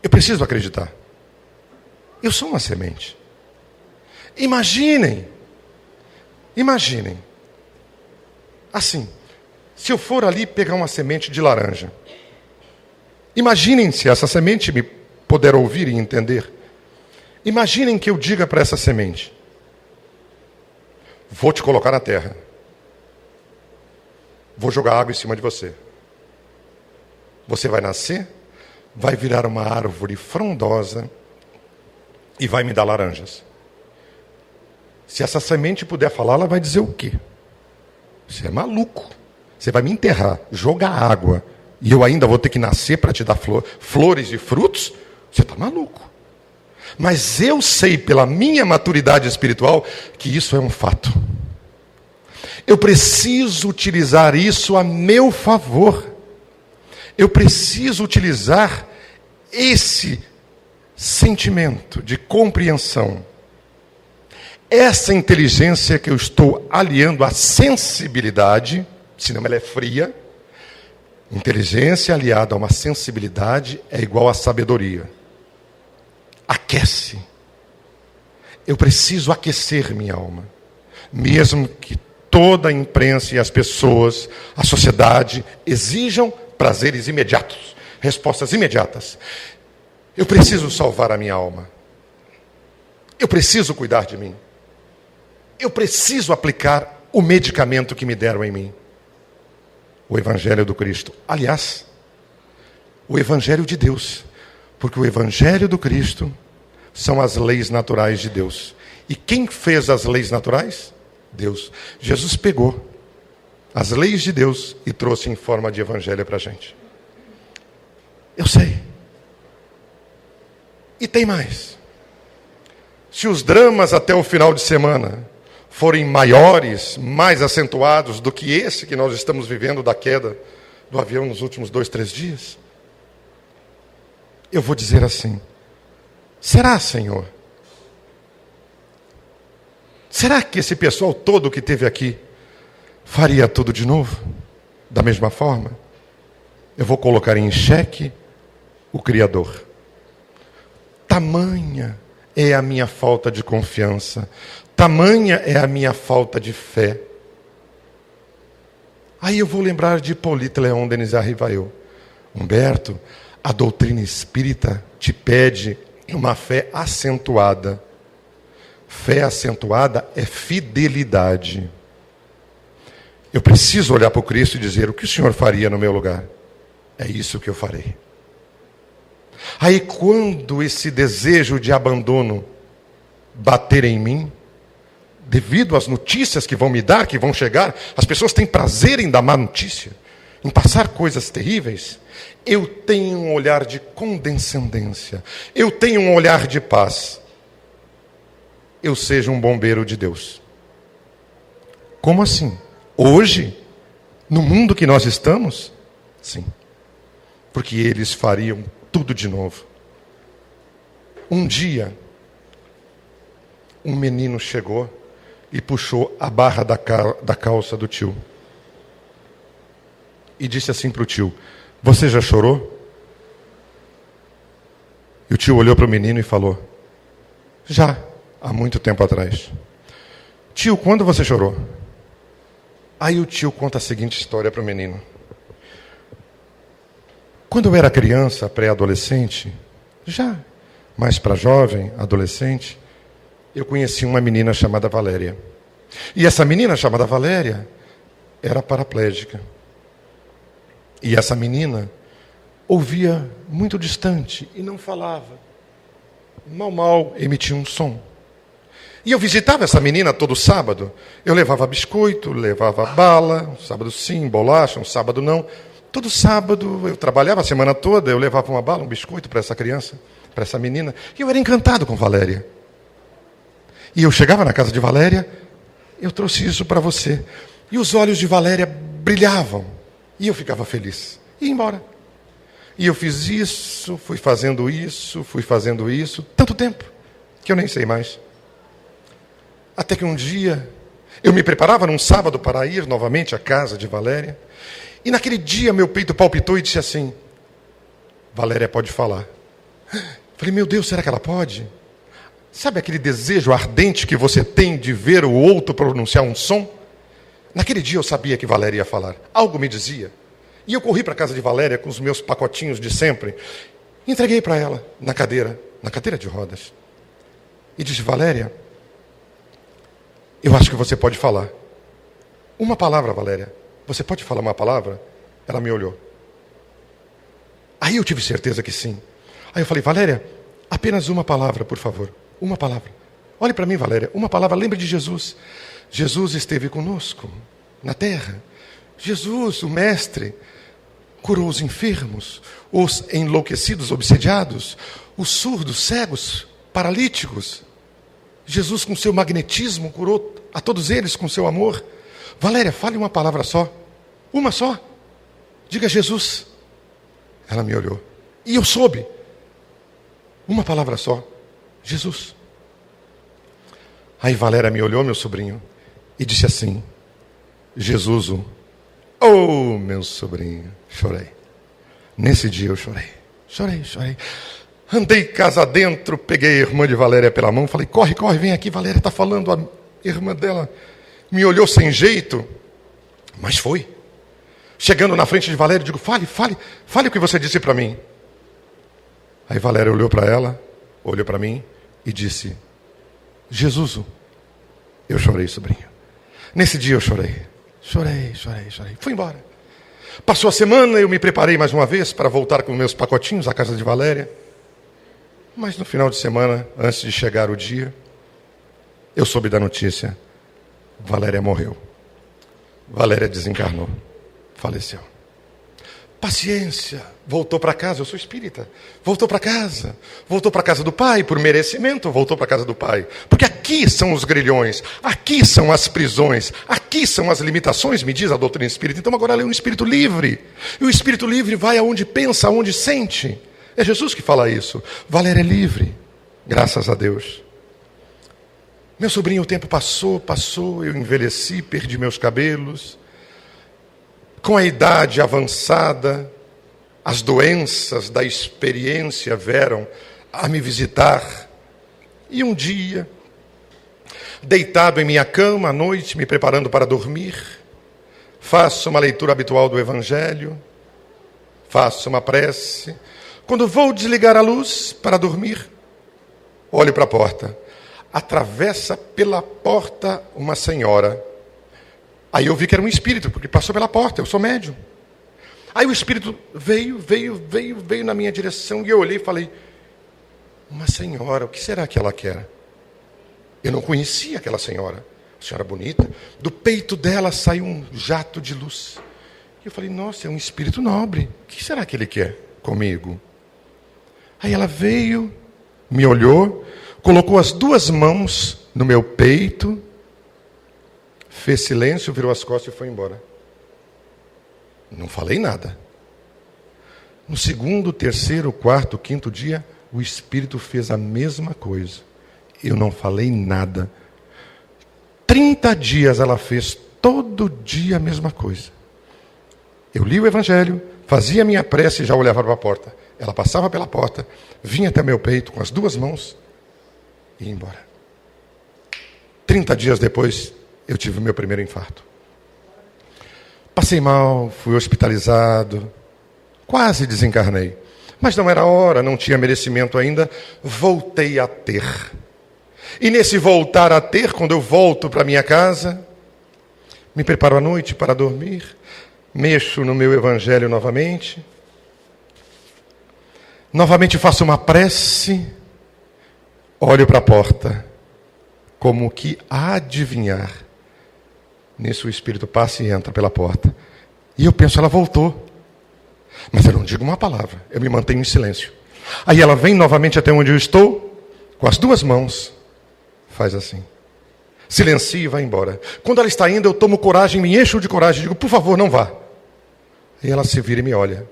Eu preciso acreditar. Eu sou uma semente. Imaginem. Assim, se eu for ali pegar uma semente de laranja. Imaginem se essa semente me puder ouvir e entender. Imaginem que eu diga para essa semente: vou te colocar na terra. Vou jogar água em cima de você. Você vai nascer, vai virar uma árvore frondosa e vai me dar laranjas. Se essa semente puder falar, ela vai dizer o quê? Você é maluco. Você vai me enterrar, jogar água, e eu ainda vou ter que nascer para te dar flores e frutos? Você está maluco. Mas eu sei, pela minha maturidade espiritual, que isso é um fato. Eu preciso utilizar isso a meu favor. Eu preciso utilizar esse sentimento de compreensão, essa inteligência que eu estou aliando à sensibilidade, senão ela é fria. Inteligência aliada a uma sensibilidade é igual a sabedoria. aquece. Eu preciso aquecer minha alma. Mesmo que toda a imprensa e as pessoas, a sociedade, exijam prazeres imediatos, respostas imediatas. Eu preciso salvar a minha alma. Eu preciso cuidar de mim. Eu preciso aplicar o medicamento que me deram em mim. O Evangelho do Cristo. Aliás, o Evangelho de Deus. Porque o Evangelho do Cristo são as leis naturais de Deus. E quem fez as leis naturais? Deus. Jesus pegou as leis de Deus e trouxe em forma de Evangelho para a gente. Eu sei. E tem mais. Se os dramas até o final de semana forem maiores, mais acentuados do que esse que nós estamos vivendo da queda do avião nos últimos 2, 3 dias, eu vou dizer assim: será, Senhor? Será que esse pessoal todo que esteve aqui faria tudo de novo? Da mesma forma? Eu vou colocar em xeque o Criador. Tamanha é a minha falta de confiança. Tamanha é a minha falta de fé. Aí eu vou lembrar de Hipólito Leão Denis Arrivail. Humberto, a doutrina espírita te pede uma fé acentuada. Fé acentuada é fidelidade. Eu preciso olhar para o Cristo e dizer: o que o Senhor faria no meu lugar? É isso que eu farei. Aí quando esse desejo de abandono bater em mim, devido às notícias que vão me dar, que vão chegar, as pessoas têm prazer em dar má notícia, em passar coisas terríveis, eu tenho um olhar de condescendência, eu tenho um olhar de paz. Eu seja um bombeiro de Deus. Como assim? Hoje, no mundo que nós estamos? Sim. Porque eles fariam tudo de novo. Um dia, um menino chegou e puxou a barra da calça do tio. E disse assim para o tio: você já chorou? E o tio olhou para o menino e falou: já, há muito tempo atrás. Tio, quando você chorou? Aí o tio conta a seguinte história para o menino. Quando eu era criança, pré-adolescente, já mais para jovem, adolescente, eu conheci uma menina chamada Valéria. E essa menina chamada Valéria era paraplégica. E essa menina ouvia muito distante e não falava. Mal emitia um som. E eu visitava essa menina todo sábado. Eu levava biscoito, levava bala, um sábado sim, bolacha, um sábado não. Todo sábado eu trabalhava a semana toda, eu levava uma bala, um biscoito para essa criança, para essa menina. E eu era encantado com Valéria. E eu chegava na casa de Valéria, eu trouxe isso para você. E os olhos de Valéria brilhavam. E eu ficava feliz. E ia embora. E eu fiz isso, fui fazendo isso, tanto tempo, que eu nem sei mais. Até que um dia, eu me preparava num sábado para ir novamente à casa de Valéria. E naquele dia meu peito palpitou e disse assim: Valéria pode falar. Falei: meu Deus, será que ela pode? Sabe aquele desejo ardente que você tem de ver o outro pronunciar um som? Naquele dia eu sabia que Valéria ia falar. Algo me dizia. E eu corri para a casa de Valéria com os meus pacotinhos de sempre. Entreguei para ela na cadeira de rodas. E disse: Valéria, eu acho que você pode falar. Uma palavra, Valéria. Você pode falar uma palavra? Ela me olhou. Aí eu tive certeza que sim. Aí eu falei: Valéria, apenas uma palavra, por favor. Uma palavra. Olhe para mim, Valéria. Uma palavra. Lembre de Jesus. Jesus esteve conosco na terra. Jesus, o Mestre, curou os enfermos, os enlouquecidos, obsediados, os surdos, cegos, paralíticos. Jesus, com seu magnetismo, curou a todos eles com seu amor. Valéria, fale uma palavra só. Uma só. Diga Jesus. Ela me olhou. E eu soube. Uma palavra só. Jesus. Aí Valéria me olhou, meu sobrinho, e disse assim: Jesus. Oh, meu sobrinho. Chorei. Nesse dia eu chorei. Chorei. Andei casa dentro, peguei a irmã de Valéria pela mão, falei, corre, corre, vem aqui, Valéria está falando. A irmã dela me olhou sem jeito, mas foi. Chegando na frente de Valéria, digo, fale o que você disse para mim. Aí Valéria olhou para ela, olhou para mim e disse, Jesus, eu chorei, sobrinho. Nesse dia eu chorei. Chorei. Fui embora. Passou a semana, eu me preparei mais uma vez para voltar com meus pacotinhos à casa de Valéria. Mas no final de semana, antes de chegar o dia, eu soube da notícia. Valéria morreu. Valéria desencarnou. Faleceu. Paciência. Voltou para casa, eu sou espírita. Voltou para casa. Voltou para casa do pai, por merecimento, voltou para casa do pai. Porque aqui são os grilhões, aqui são as prisões, aqui são as limitações, me diz a doutrina espírita. Então agora ela é um espírito livre. E o espírito livre vai aonde pensa, aonde sente. É Jesus que fala isso. Valéria é livre, graças a Deus. Meu sobrinho, o tempo passou, eu envelheci, perdi meus cabelos. Com a idade avançada, as doenças da experiência vieram a me visitar. E um dia, deitado em minha cama à noite, me preparando para dormir, faço uma leitura habitual do Evangelho, faço uma prece. Quando vou desligar a luz para dormir, olho para a porta. Atravessa pela porta uma senhora. Aí eu vi que era um espírito, porque passou pela porta, eu sou médium. Aí o espírito veio na minha direção e eu olhei e falei, uma senhora, o que será que ela quer? Eu não conhecia aquela senhora bonita. Do peito dela saiu um jato de luz. E eu falei, nossa, é um espírito nobre, o que será que ele quer comigo? Aí ela veio, me olhou, colocou as duas mãos no meu peito, fez silêncio, virou as costas e foi embora. Não falei nada. No segundo, terceiro, quarto, quinto dia, o espírito fez a mesma coisa. Eu não falei nada. 30 dias ela fez todo dia a mesma coisa. Eu li o Evangelho, fazia minha prece e já olhava para a porta. Ela passava pela porta, vinha até meu peito com as duas mãos e ia embora. 30 dias depois, eu tive o meu primeiro infarto. Passei mal, fui hospitalizado, quase desencarnei. Mas não era hora, não tinha merecimento ainda, voltei a ter. E nesse voltar a ter, quando eu volto para minha casa, me preparo à noite para dormir, mexo no meu Evangelho novamente faço uma prece, olho para a porta, como que a adivinhar. Nisso o espírito passa e entra pela porta. E eu penso, ela voltou. Mas eu não digo uma palavra, eu me mantenho em silêncio. Aí ela vem novamente até onde eu estou, com as duas mãos, faz assim. Silencia e vai embora. Quando ela está indo, eu tomo coragem, me encho de coragem, digo, por favor, não vá. E ela se vira e me olha.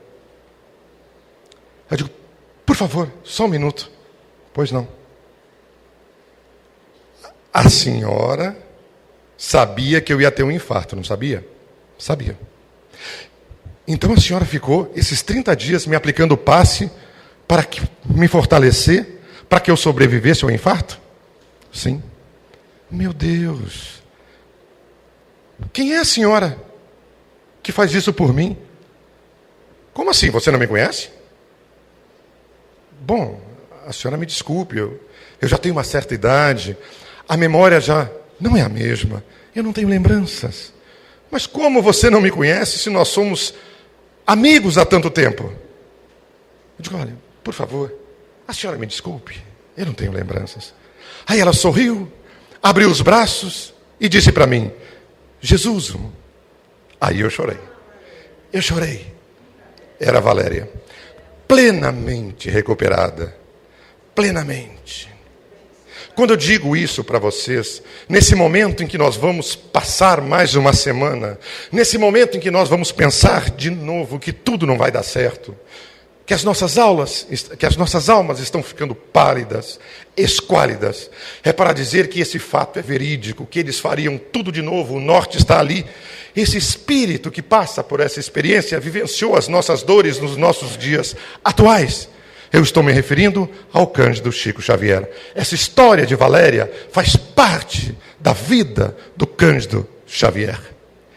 Eu digo, por favor, só um minuto. Pois não. A senhora sabia que eu ia ter um infarto, não sabia? Sabia. Então a senhora ficou esses 30 dias me aplicando passe para me fortalecer, para que eu sobrevivesse ao infarto? Sim. Meu Deus. Quem é a senhora que faz isso por mim? Como assim? Você não me conhece? Bom, a senhora me desculpe, eu já tenho uma certa idade, a memória já não é a mesma, eu não tenho lembranças. Mas como você não me conhece se nós somos amigos há tanto tempo? Eu digo, olha, por favor, a senhora me desculpe, eu não tenho lembranças. Aí ela sorriu, abriu os braços e disse para mim, Jesus. Aí eu chorei. Era a Valéria, plenamente recuperada, plenamente. Quando eu digo isso para vocês, nesse momento em que nós vamos passar mais uma semana, nesse momento em que nós vamos pensar de novo que tudo não vai dar certo, que as nossas almas estão ficando pálidas, esquálidas, é para dizer que esse fato é verídico, que eles fariam tudo de novo, o norte está ali. Esse espírito que passa por essa experiência vivenciou as nossas dores nos nossos dias atuais. Eu estou me referindo ao Cândido Chico Xavier. Essa história de Valéria faz parte da vida do Cândido Xavier.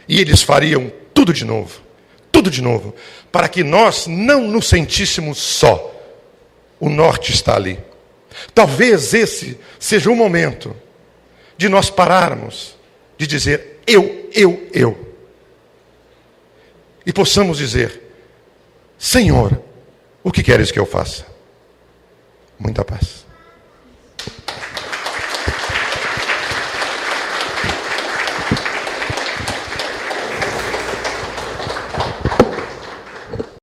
E eles fariam tudo de novo, para que nós não nos sentíssemos só. O norte está ali. Talvez esse seja o momento de nós pararmos de dizer eu. E possamos dizer: Senhor, o que queres que eu faça? Muita paz.